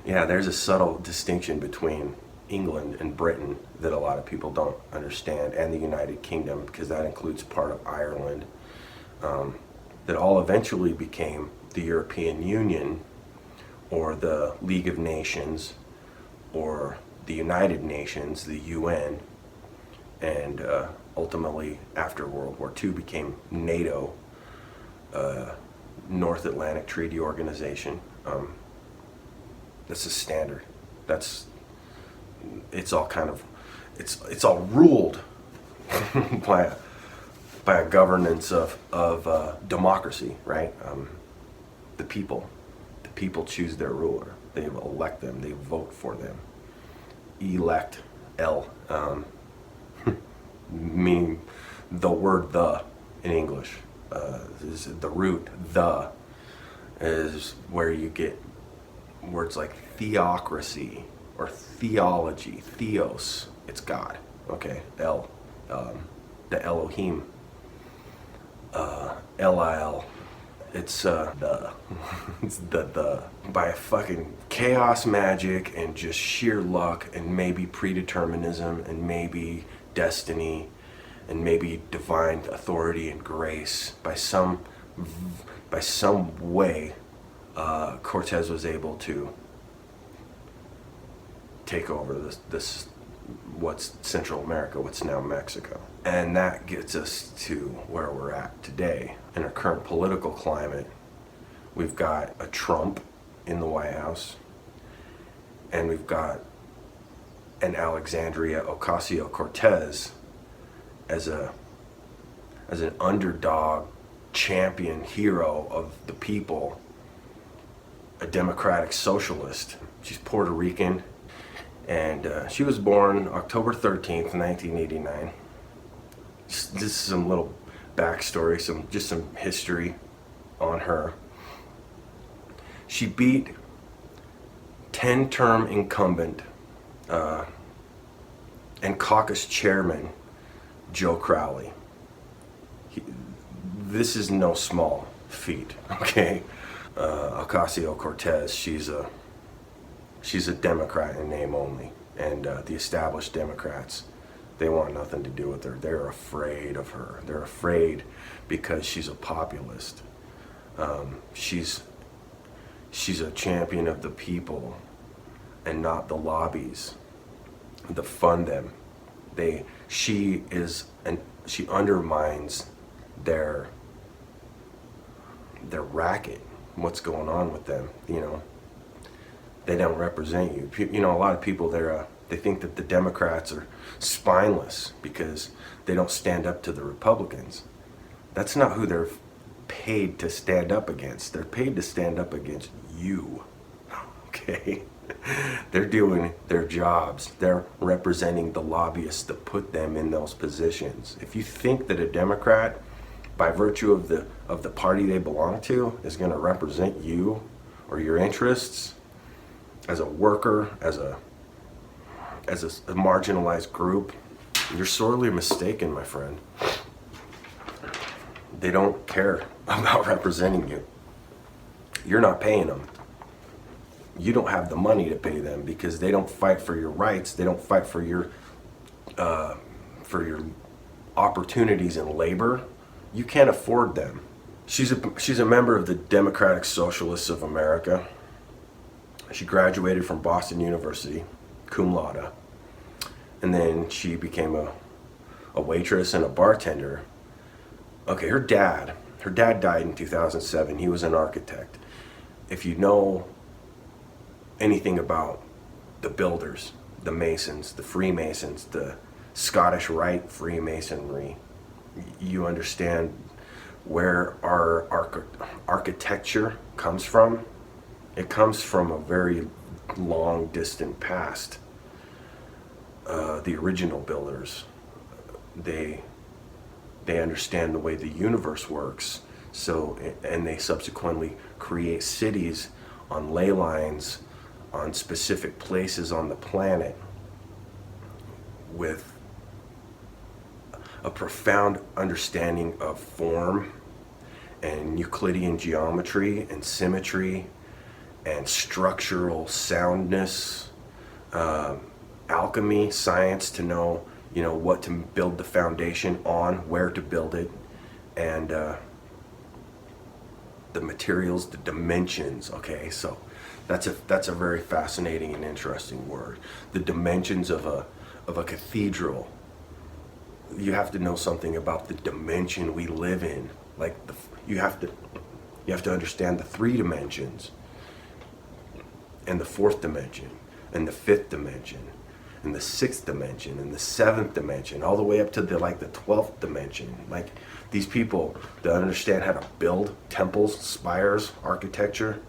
Yeah, there's a subtle distinction between England and Britain that a lot of people don't understand, and the United Kingdom, because that includes part of Ireland, that all eventually became the European Union, or the League of Nations, or the United Nations, the UN, and ultimately after World War II became NATO, North Atlantic Treaty Organization. That's a standard. It's all ruled by a governance of democracy, right? The people choose their ruler. They elect them. They vote for them. Elect, meaning the word "the" in English. Is the root "the" is where you get words like theocracy or theology. Theos, it's God. Okay, the Elohim. Elil, it's the it's the by a fucking chaos magic and just sheer luck and maybe predeterminism and maybe destiny and maybe divine authority and grace, by some way, Cortez was able to take over this what's Central America, what's now Mexico. And that gets us to where we're at today. In our current political climate, we've got a Trump in the White House, and we've got an Alexandria Ocasio-Cortez as an underdog champion hero of the people, a democratic socialist. She's Puerto Rican, and she was born October 13th, 1989. This is some little backstory, some history on her. She beat 10-term incumbent and caucus chairman Joe Crowley. This is no small feat, okay? Ocasio-Cortez, she's a Democrat in name only, and the established Democrats, they want nothing to do with her. They're afraid of her. They're afraid because she's a populist. She's a champion of the people and not the lobbies. to fund them. She undermines their racket. What's going on with them? They don't represent you. A lot of people they think that the Democrats are spineless because they don't stand up to the Republicans. That's not who they're paid to stand up against. They're paid to stand up against you. Okay? They're doing their jobs. They're representing the lobbyists that put them in those positions. If you think that a Democrat, by virtue of the party they belong to, is going to represent you or your interests as a worker, as a marginalized group, you're sorely mistaken, my friend. They don't care about representing you. You're not paying them. You don't have the money to pay them because they don't fight for your rights. They don't fight for your opportunities in labor. You can't afford them. She's a member of the Democratic Socialists of America. She graduated from Boston University, cum laude, and then she became a waitress and a bartender. Okay, her dad died in 2007. He was an architect. If you know anything about the builders, the Masons, the Freemasons, the Scottish Rite Freemasonry, you understand where our architecture comes from. It comes from a very long, distant past. The original builders, they understand the way the universe works. So, and they subsequently create cities on ley lines on specific places on the planet with a profound understanding of form and Euclidean geometry and symmetry and structural soundness, alchemy, science, to know what to build the foundation on, where to build it, and the materials, the dimensions. Okay, so that's a very fascinating and interesting word. The dimensions of a cathedral. You have to know something about the dimension we live in. Like you have to understand the 3 dimensions, and the 4th dimension, and the 5th dimension, and the 6th dimension, and the 7th dimension, all the way up to the 12th dimension. Like, these people that understand how to build temples, spires, architecture,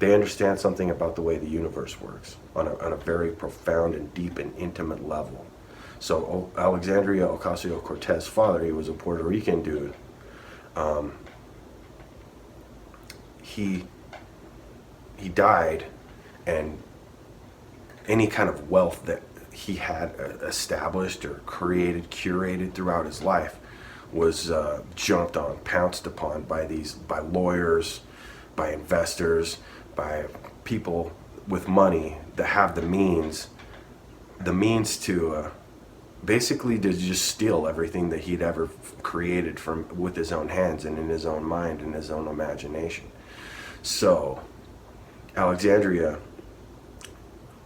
they understand something about the way the universe works on a very profound and deep and intimate level. So Alexandria Ocasio-Cortez's father, he was a Puerto Rican dude. He died, and any kind of wealth that he had established or created, curated throughout his life was jumped on, pounced upon by lawyers, by investors, by people with money that have the means to basically to just steal everything that he'd ever created with his own hands and in his own mind and his own imagination. So Alexandria,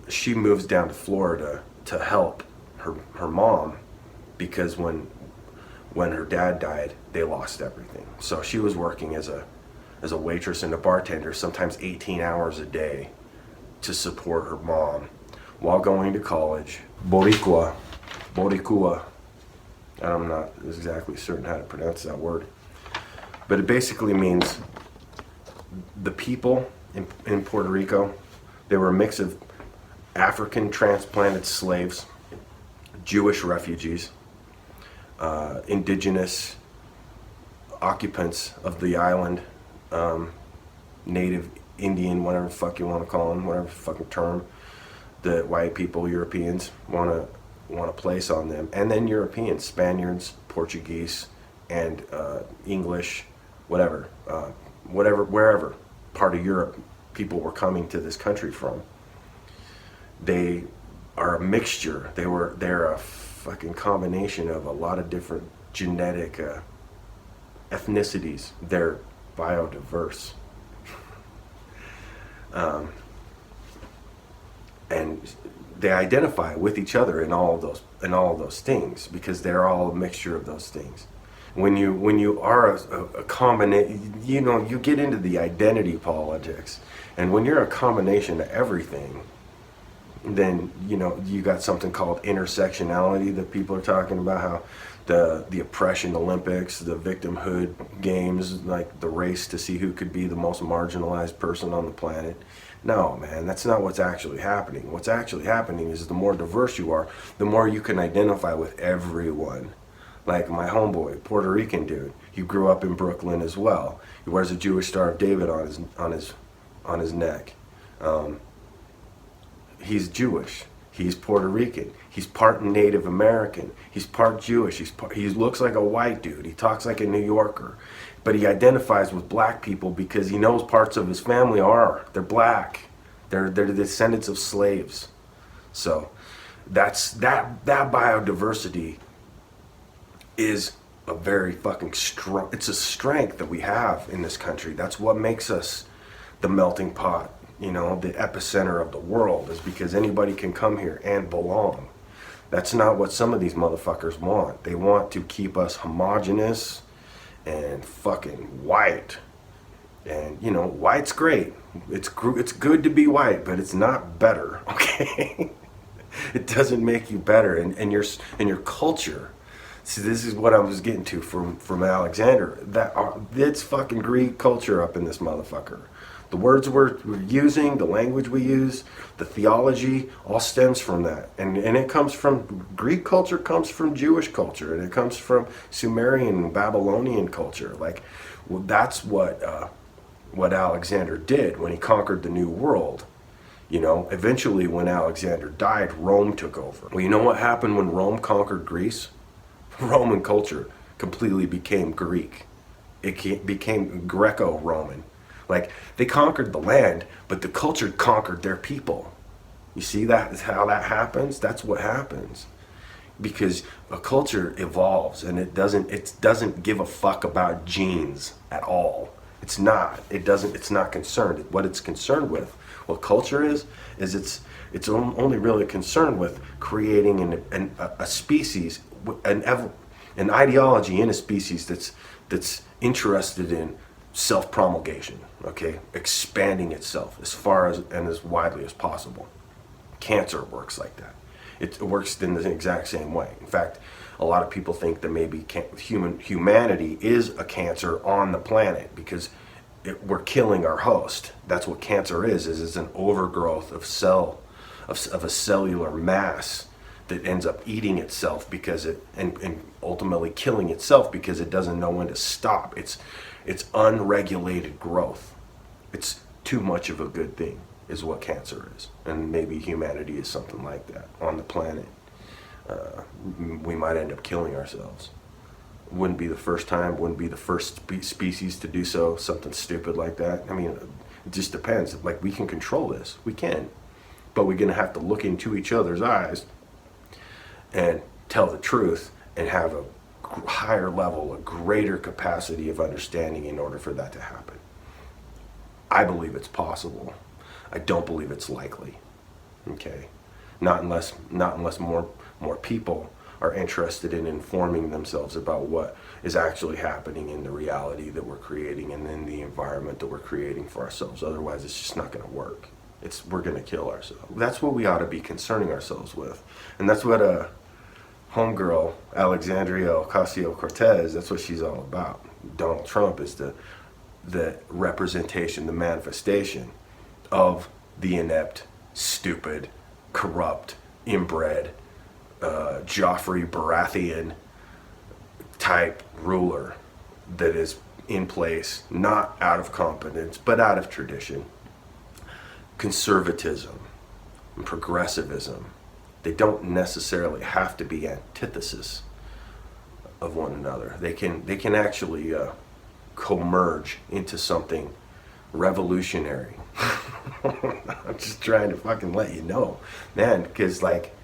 she moves down to Florida to help her mom, because when her dad died, they lost everything. So she was working as a waitress and a bartender, sometimes 18 hours a day, to support her mom while going to college. Boricua. I'm not exactly certain how to pronounce that word, but it basically means the people in Puerto Rico. They were a mix of African transplanted slaves, Jewish refugees, indigenous occupants of the island, native Indian, whatever the fuck you want to call them, whatever fucking term that white people, Europeans, want to place on them. And then Europeans, Spaniards, Portuguese, and English, whatever, wherever part of Europe people were coming to this country from. They are a mixture. They're a fucking combination of a lot of different genetic ethnicities. They're biodiverse. And they identify with each other in all of those things, because they're all a mixture of those things. When you are a combination, you get into the identity politics, and when you're a combination of everything, then you got something called intersectionality that people are talking about, how the oppression Olympics, the victimhood games, like the race to see who could be the most marginalized person on the planet. No, man, that's not what's actually happening. What's actually happening is the more diverse you are, the more you can identify with everyone. Like my homeboy, Puerto Rican dude, he grew up in Brooklyn as well. He wears a Jewish Star of David on his neck. He's Jewish. He's Puerto Rican. He's part Native American. He's part Jewish. He looks like a white dude. He talks like a New Yorker. But he identifies with black people because he knows parts of his family they're black. They're the descendants of slaves. So that biodiversity is a very fucking strong, it's a strength that we have in this country. That's what makes us the melting pot, the epicenter of the world, is because anybody can come here and belong. That's not what some of these motherfuckers want. They want to keep us homogenous and fucking white. And white's great. It's good to be white, but it's not better, okay? It doesn't make you better. And your culture. See, this is what I was getting to from Alexander. It's fucking Greek culture up in this motherfucker. The words we're using, the language we use, the theology, all stems from that. And it comes from, Greek culture comes from Jewish culture, and it comes from Sumerian and Babylonian culture. Like, well, that's what Alexander did when he conquered the New World. Eventually when Alexander died, Rome took over. Well, you know what happened when Rome conquered Greece? Roman culture completely became Greek. It became Greco-Roman. Like, they conquered the land, but the culture conquered their people. You see, that is how that happens. That's what happens, because a culture evolves, and it doesn't give a fuck about genes at all. It's not concerned. What it's concerned with, what culture is it's only really concerned with creating a species, an ideology in a species that's interested in self-promulgation, okay? Expanding itself as far as and as widely as possible. Cancer works like that. It works in the exact same way. In fact, a lot of people think that maybe humanity is a cancer on the planet because we're killing our host. That's what cancer is it's an overgrowth of a cellular mass that ends up eating itself and ultimately killing itself because it doesn't know when to stop. It's unregulated growth. It's too much of a good thing is what cancer is. And maybe humanity is something like that on the planet. We might end up killing ourselves. Wouldn't be the first time, wouldn't be the first species to do so, something stupid like that. I mean, it just depends. Like, we can control this. We can. But we're going to have to look into each other's eyes and tell the truth and have a higher level, a greater capacity of understanding in order for that to happen. I believe it's possible. I don't believe it's likely. Okay? Not unless more people are interested in informing themselves about what is actually happening in the reality that we're creating and in the environment that we're creating for ourselves. Otherwise, it's just not going to work. We're going to kill ourselves. That's what we ought to be concerning ourselves with. And that's what homegirl, Alexandria Ocasio-Cortez, that's what she's all about. Donald Trump is the representation, the manifestation of the inept, stupid, corrupt, inbred, Joffrey Baratheon type ruler that is in place, not out of competence, but out of tradition. Conservatism and progressivism, they don't necessarily have to be antithesis of one another. They can actually converge into something revolutionary. I'm just trying to fucking let you know, man, because like,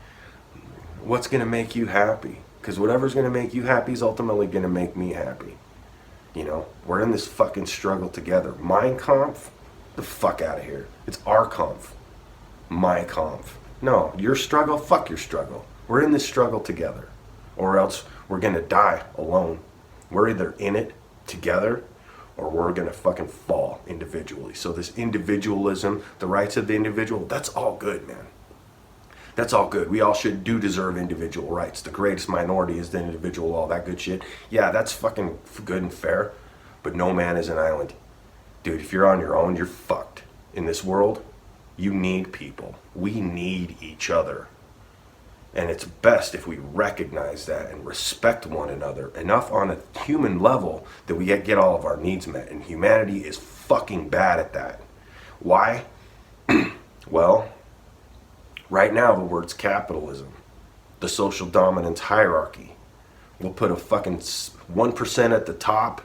what's going to make you happy? Because whatever's going to make you happy is ultimately going to make me happy. We're in this fucking struggle together. Mein Kampf, the fuck out of here. It's our Kampf. My Kampf. No, your struggle, fuck your struggle. We're in this struggle together. Or else we're gonna die alone. We're either in it together or we're gonna fucking fall individually. So this individualism, the rights of the individual, that's all good, man. That's all good. We all should deserve individual rights. The greatest minority is the individual, all that good shit. Yeah, that's fucking good and fair. But no man is an island. Dude, if you're on your own, you're fucked. In this world, you need people. We need each other. And it's best if we recognize that and respect one another enough on a human level that we get all of our needs met. And humanity is fucking bad at that. Why? Well, right now the word's capitalism. The social dominance hierarchy. We'll put a fucking 1% at the top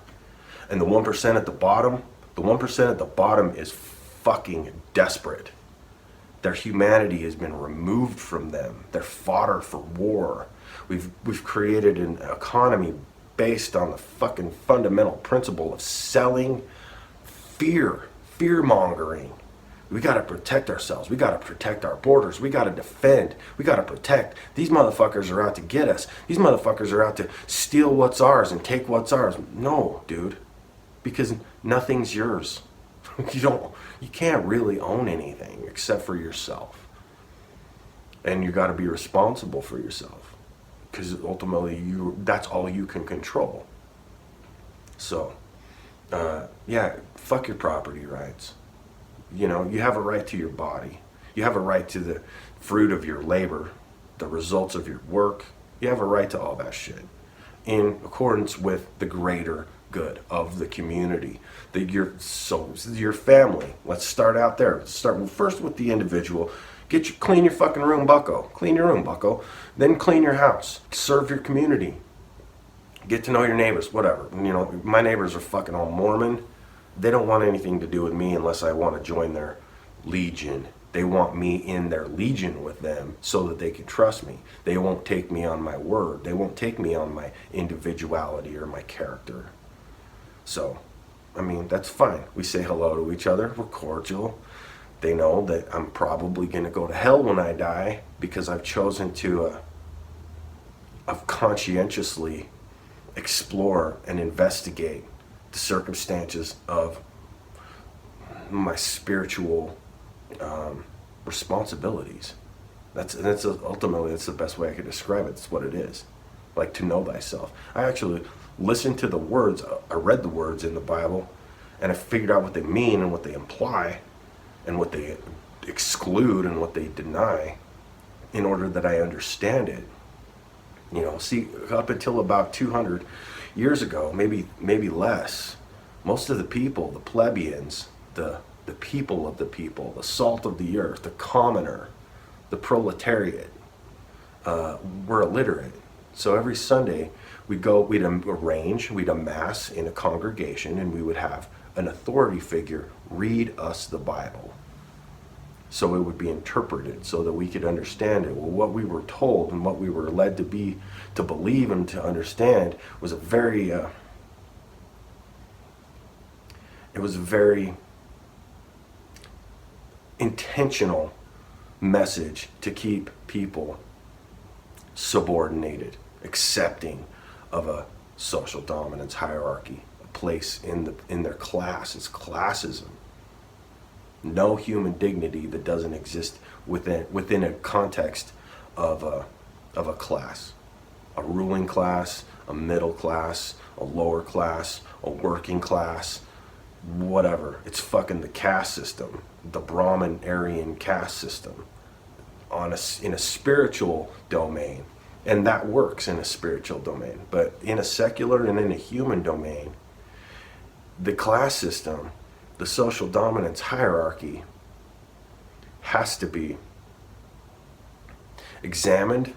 and the 1% at the bottom. The 1% at the bottom is fucking desperate. Their humanity has been removed from them. They're fodder for war. We've created an economy based on the fucking fundamental principle of selling fear mongering. We got to protect ourselves. We got to protect our borders. We got to defend. We got to protect. These motherfuckers are out to get us. These motherfuckers are out to steal what's ours and take what's ours. No, dude, because nothing's yours. You can't really own anything except for yourself. And you got to be responsible for yourself, because ultimately that's all you can control. So, yeah, fuck your property rights. You know, you have a right to your body. You have a right to the fruit of your labor, the results of your work. You have a right to all that shit in accordance with the greater good of the community, your family. Let's start out there. Let's start first with the individual. Clean your fucking room, bucko. Clean your room, bucko. Then clean your house. Serve your community. Get to know your neighbors, whatever. You know, my neighbors are fucking all Mormon. They don't want anything to do with me unless I want to join their legion. They want me in their legion with them so that they can trust me. They won't take me on my word. They won't take me on my individuality or my character. So, I mean, that's fine. We say hello to each other. We're cordial. They know that I'm probably going to go to hell when I die because I've chosen to conscientiously explore and investigate the circumstances of my spiritual responsibilities. That's ultimately, that's the best way I could describe it. It's what it is. Like, to know thyself. I actually listened to the words. I read the words in the Bible, and I figured out what they mean and what they imply and what they exclude and what they deny in order that I understand it. You know, see, up until about 200 years ago, maybe less, most of the people, the plebeians, the people of the people, the salt of the earth, the commoner, the proletariat, were illiterate. So every Sunday we'd amass in a congregation, and we would have an authority figure read us the Bible. So it would be interpreted so that we could understand it. Well, what we were told and what we were led to believe and to understand was a very intentional message to keep people subordinated, accepting of a social dominance hierarchy, a place in their class. It's classism. No human dignity that doesn't exist within a context of a class, a ruling class, a middle class, a lower class, a working class, whatever. It's fucking the caste system, the Brahmin Aryan caste system, in a spiritual domain, and that works in a spiritual domain. But in a secular and in a human domain, the class system, the social dominance hierarchy, has to be examined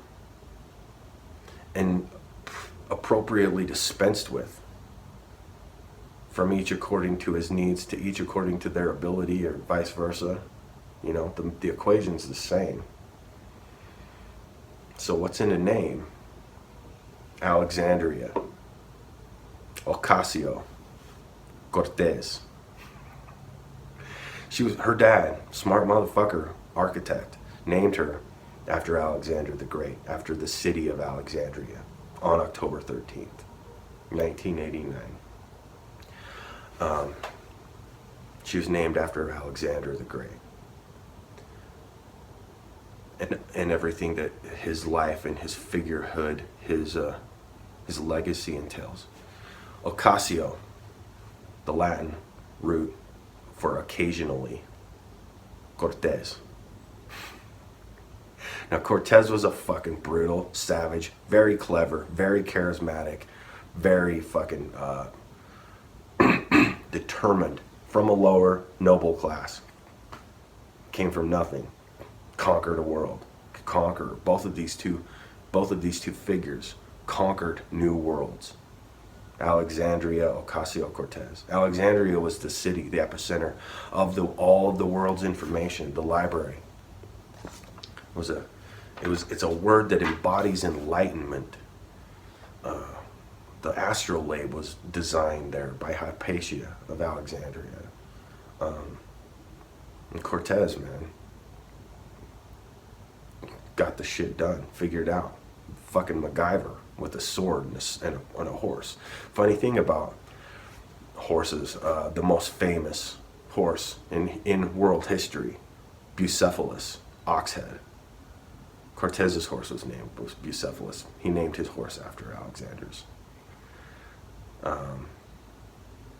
and appropriately dispensed with, from each according to his needs, to each according to their ability, or vice versa. You know, the equation's the same. So what's in a name? Alexandria, Ocasio, Cortez. Her dad, smart motherfucker, architect, named her after Alexander the Great, after the city of Alexandria, on October 13th, 1989. She was named after Alexander the Great. And everything that his life and his figurehood, his legacy entails. Ocasio, the Latin root for occasionally. Cortez. Now Cortez was a fucking brutal, savage, very clever, very charismatic, very fucking determined, from a lower noble class. Came from nothing. Conquered a world. Conquer. Both of these two figures conquered new worlds. Alexandria, Ocasio-Cortez. Alexandria was the city, the epicenter of all of the world's information, the library. It's a word that embodies enlightenment. The astrolabe was designed there by Hypatia of Alexandria. And Cortez, man, got the shit done, figured out. Fucking MacGyver with a sword and a horse. Funny thing about horses, the most famous horse in world history, Bucephalus, ox head. Cortez's horse was Bucephalus. He named his horse after Alexander's.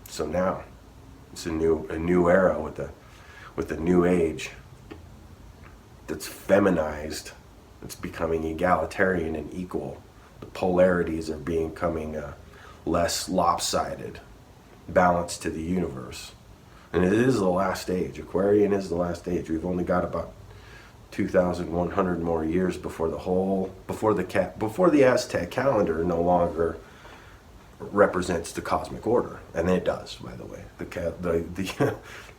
So now it's a new era with a new age that's feminized. It's becoming egalitarian and equal. The polarities are becoming less lopsided, balanced to the universe. And it is the last age. Aquarian is the last age. We've only got about 2,100 more years before the Aztec calendar no longer represents the cosmic order, and it does, by the way.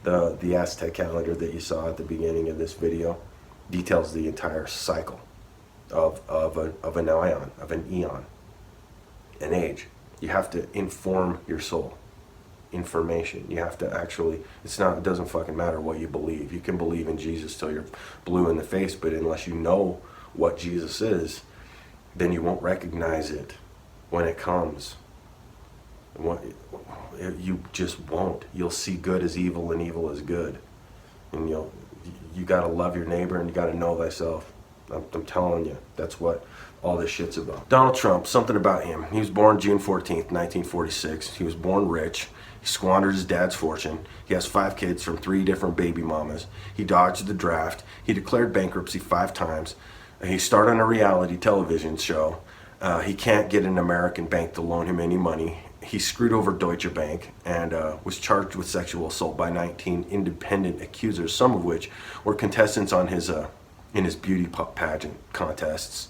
The Aztec calendar that you saw at the beginning of this video details the entire cycle of an eon, an age. You have to inform your soul. Information. You have to actually, it doesn't fucking matter what you believe. You can believe in Jesus till you're blue in the face, but unless you know what Jesus is, then you won't recognize it when it comes. You just won't. You'll see good as evil and evil as good. And you gotta love your neighbor and you gotta know thyself. I'm telling you, that's what all this shit's about. Donald Trump, something about him. He was born June 14th, 1946. He was born rich. He squandered his dad's fortune. He has 5 kids from 3 different baby mamas. He dodged the draft. He declared bankruptcy 5 times. He starred on a reality television show. He can't get an American bank to loan him any money. He screwed over Deutsche Bank and was charged with sexual assault by 19 independent accusers, some of which were contestants on in his beauty pageant contests.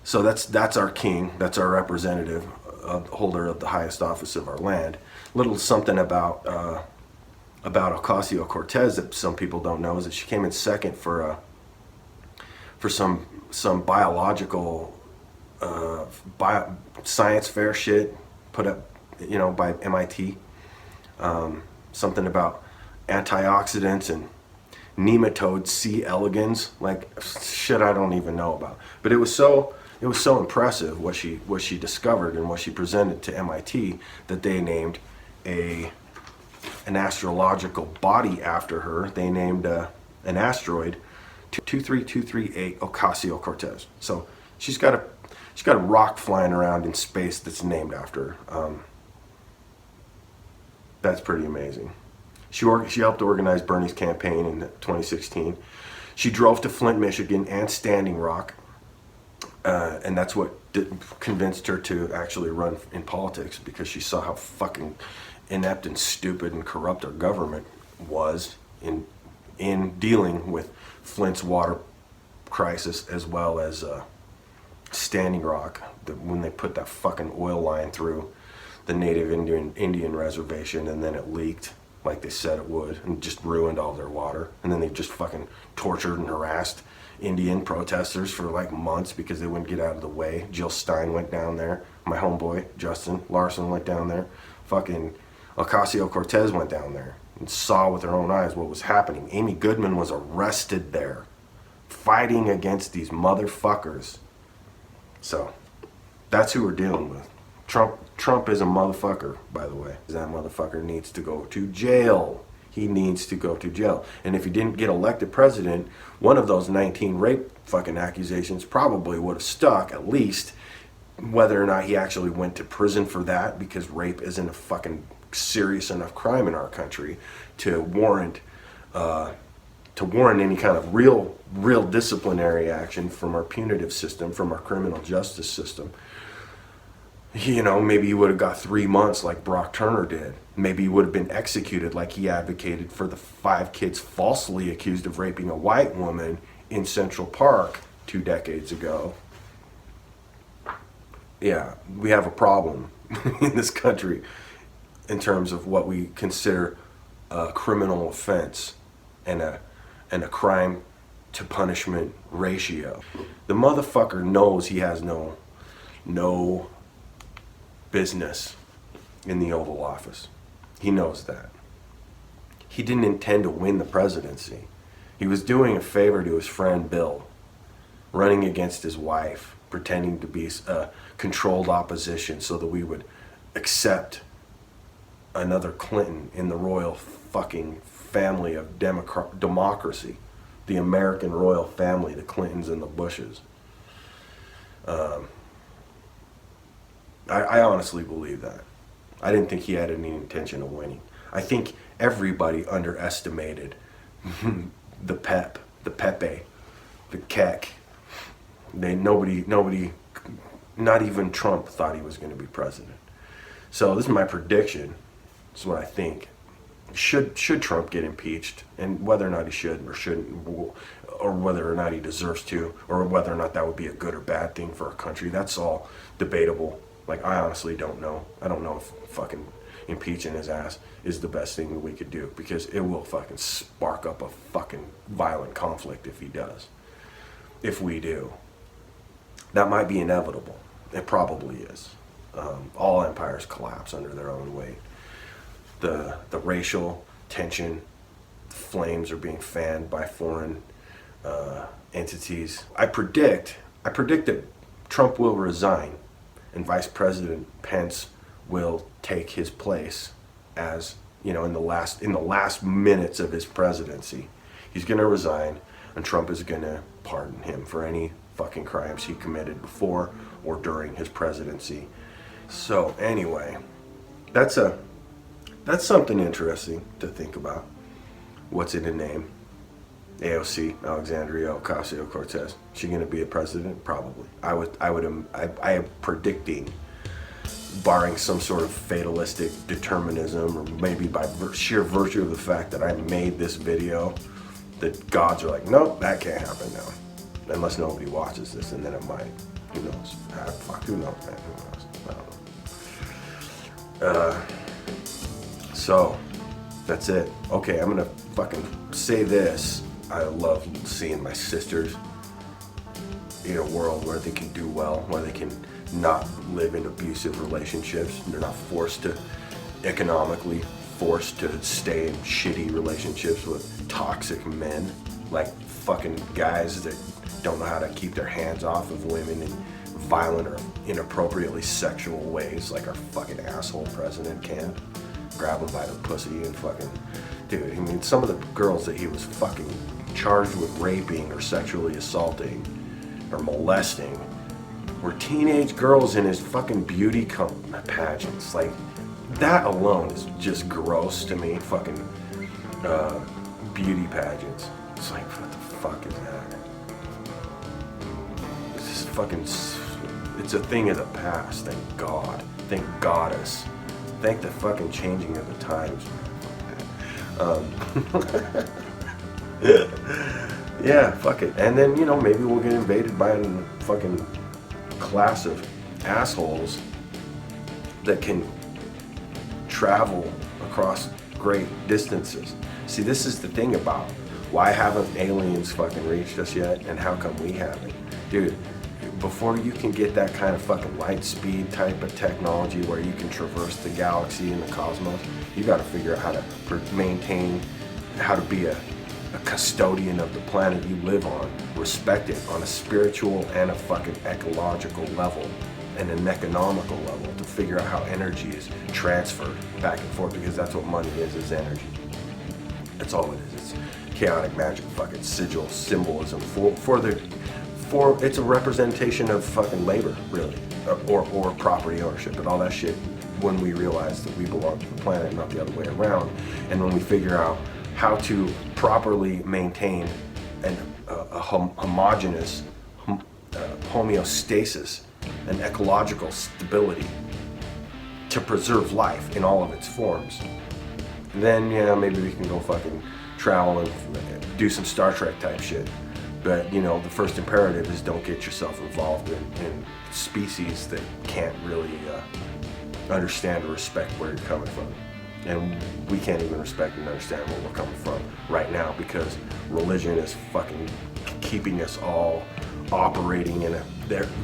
So that's our king. That's our representative, holder of the highest office of our land. Little something about Ocasio-Cortez that some people don't know is that she came in second for some biological science fair shit put up, by MIT. Something about antioxidants and nematode C. elegans, like shit I don't even know about. But it was so impressive what she discovered and what she presented to MIT that they named an astrological body after her. They named an asteroid 23238 Ocasio-Cortez. So she's got a rock flying around in space that's named after her. That's pretty amazing. She helped organize Bernie's campaign in 2016. She drove to Flint, Michigan and Standing Rock, and that's what convinced her to actually run in politics, because she saw how fucking inept and stupid and corrupt our government was in dealing with Flint's water crisis, as well as Standing Rock, when they put that fucking oil line through the native Indian reservation, and then it leaked like they said it would, and just ruined all their water. And then they just fucking tortured and harassed Indian protesters for like months because they wouldn't get out of the way. Jill Stein went down there. My homeboy Justin Larson went down there. Fucking Ocasio-Cortez went down there and saw with her own eyes what was happening. Amy Goodman was arrested there fighting against these motherfuckers. So that's who we're dealing with. Trump is a motherfucker, by the way. That motherfucker needs to go to jail. He needs to go to jail. And if he didn't get elected president, one of those 19 rape fucking accusations probably would have stuck, at least. Whether or not he actually went to prison for that, because rape isn't a fucking serious enough crime in our country to warrant any kind of real disciplinary action from our punitive system, from our criminal justice system. You know, maybe he would have got 3 months like Brock Turner did. Maybe he would have been executed like he advocated for the 5 kids falsely accused of raping a white woman in Central Park 2 decades ago. Yeah, we have a problem in this country in terms of what we consider a criminal offense and a crime to punishment ratio. The motherfucker knows he has no business in the Oval Office. He knows that. He didn't intend to win the presidency. He was doing a favor to his friend Bill, running against his wife, pretending to be a controlled opposition so that we would accept another Clinton in the royal fucking family of democracy. The American royal family, the Clintons and the Bushes. I honestly believe that. I didn't think he had any intention of winning. I think everybody underestimated the Pepe, the Keck. Nobody, not even Trump thought he was going to be president. So this is my prediction. This is what I think. Should Trump get impeached, and whether or not he should or shouldn't, or whether or not he deserves to, or whether or not that would be a good or bad thing for our country, that's all debatable. Like, I honestly don't know. I don't know if fucking impeaching his ass is the best thing that we could do, because it will fucking spark up a fucking violent conflict if he does. If we do. That might be inevitable. It probably is. All empires collapse under their own weight. The racial tension, flames are being fanned by foreign entities. I predict that Trump will resign, and Vice President Pence will take his place as, you know, in the last minutes of his presidency. He's going to resign, and Trump is going to pardon him for any fucking crimes he committed before or during his presidency. So anyway, that's something interesting to think about. What's in a name? AOC, Alexandria Ocasio-Cortez. She gonna be a president? Probably. I am predicting, barring some sort of fatalistic determinism, or maybe by sheer virtue of the fact that I made this video, that gods are like, nope, that can't happen now. Unless nobody watches this, and then it might. Who knows? Who knows, man? Who knows? I don't know. So, that's it. Okay, I'm gonna fucking say this. I love seeing my sisters in a world where they can do well, where they can not live in abusive relationships. They're not economically forced to stay in shitty relationships with toxic men, like fucking guys that don't know how to keep their hands off of women in violent or inappropriately sexual ways, like our fucking asshole president can. Grab him by the pussy and fucking... Dude, I mean, some of the girls that he was fucking charged with raping or sexually assaulting or molesting were teenage girls in his fucking beauty pageants. Like, that alone is just gross to me. Fucking beauty pageants. It's like, what the fuck is that? It's just fucking... It's a thing of the past, thank God. Thank Goddess. Thank the fucking changing of the times. Yeah, fuck it. And then, you know, maybe we'll get invaded by a fucking class of assholes that can travel across great distances. See, this is the thing about why haven't aliens fucking reached us yet, and how come we haven't? Dude, before you can get that kind of fucking light speed type of technology where you can traverse the galaxy and the cosmos, you got to figure out how to maintain, how to be a a custodian of the planet you live on, respect it on a spiritual and a fucking ecological level and an economical level to figure out how energy is transferred back and forth, because that's what money is energy. That's all it is. It's chaotic magic, fucking sigil, symbolism for it's a representation of fucking labor, really, or property ownership and all that shit. When we realize that we belong to the planet, not the other way around, and when we figure out how to properly maintain a homogeneous homeostasis, an ecological stability to preserve life in all of its forms, then yeah, maybe we can go fucking travel and do some Star Trek type shit. But you know, the first imperative is don't get yourself involved in species that can't really understand or respect where you're coming from. And we can't even respect and understand where we're coming from right now, because religion is fucking keeping us all operating in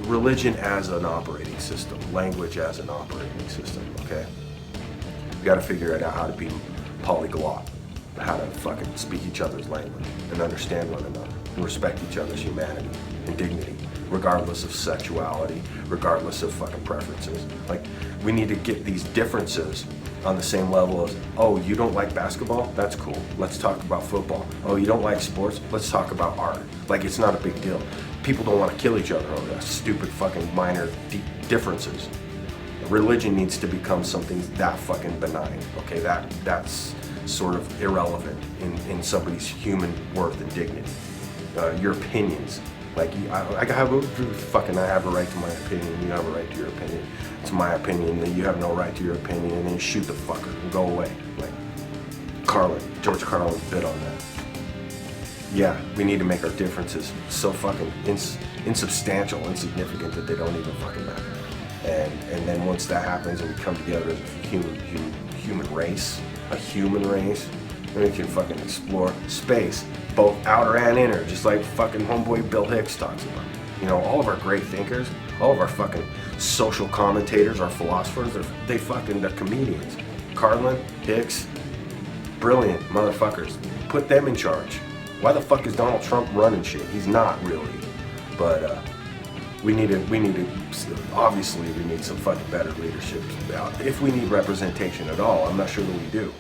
religion as an operating system, language as an operating system, okay? We gotta figure it out how to be polyglot, how to fucking speak each other's language and understand one another and respect each other's humanity and dignity, regardless of sexuality, regardless of fucking preferences. Like, we need to get these differences on the same level as, oh, you don't like basketball? That's cool. Let's talk about football. Oh, you don't like sports? Let's talk about art. Like, it's not a big deal. People don't want to kill each other over that stupid fucking minor differences. Religion needs to become something that fucking benign, okay? That's sort of irrelevant in somebody's human worth and dignity. Your opinions. Like, I have a right to my opinion, you have a right to your opinion. It's my opinion, that you have no right to your opinion, and then you shoot the fucker and go away. Like George Carlin bit on that. Yeah, we need to make our differences so fucking insubstantial, insignificant that they don't even fucking matter. And then once that happens and we come together as a human race, then we can fucking explore space, both outer and inner, just like fucking homeboy Bill Hicks talks about. You know, all of our great thinkers, all of our fucking social commentators, our philosophers, they're comedians. Carlin, Hicks, brilliant motherfuckers. Put them in charge. Why the fuck is Donald Trump running shit? He's not really. But we need to, obviously we need some fucking better leadership. If we need representation at all, I'm not sure that we do.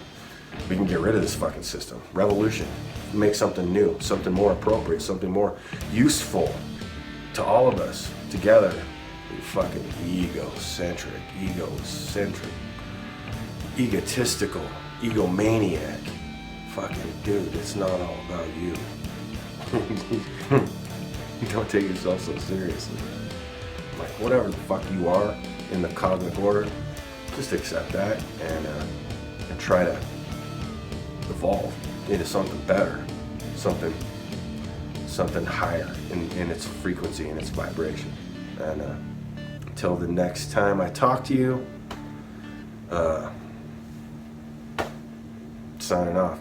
We can get rid of this fucking system. Revolution. Make something new, something more appropriate, something more useful to all of us together. We fucking egocentric, egotistical, egomaniac. Fucking dude, it's not all about you. You don't take yourself so seriously. Like, whatever the fuck you are in the cosmic order, just accept that and try to evolve into something better, something higher in its frequency and its vibration. And until the next time I talk to you, signing off.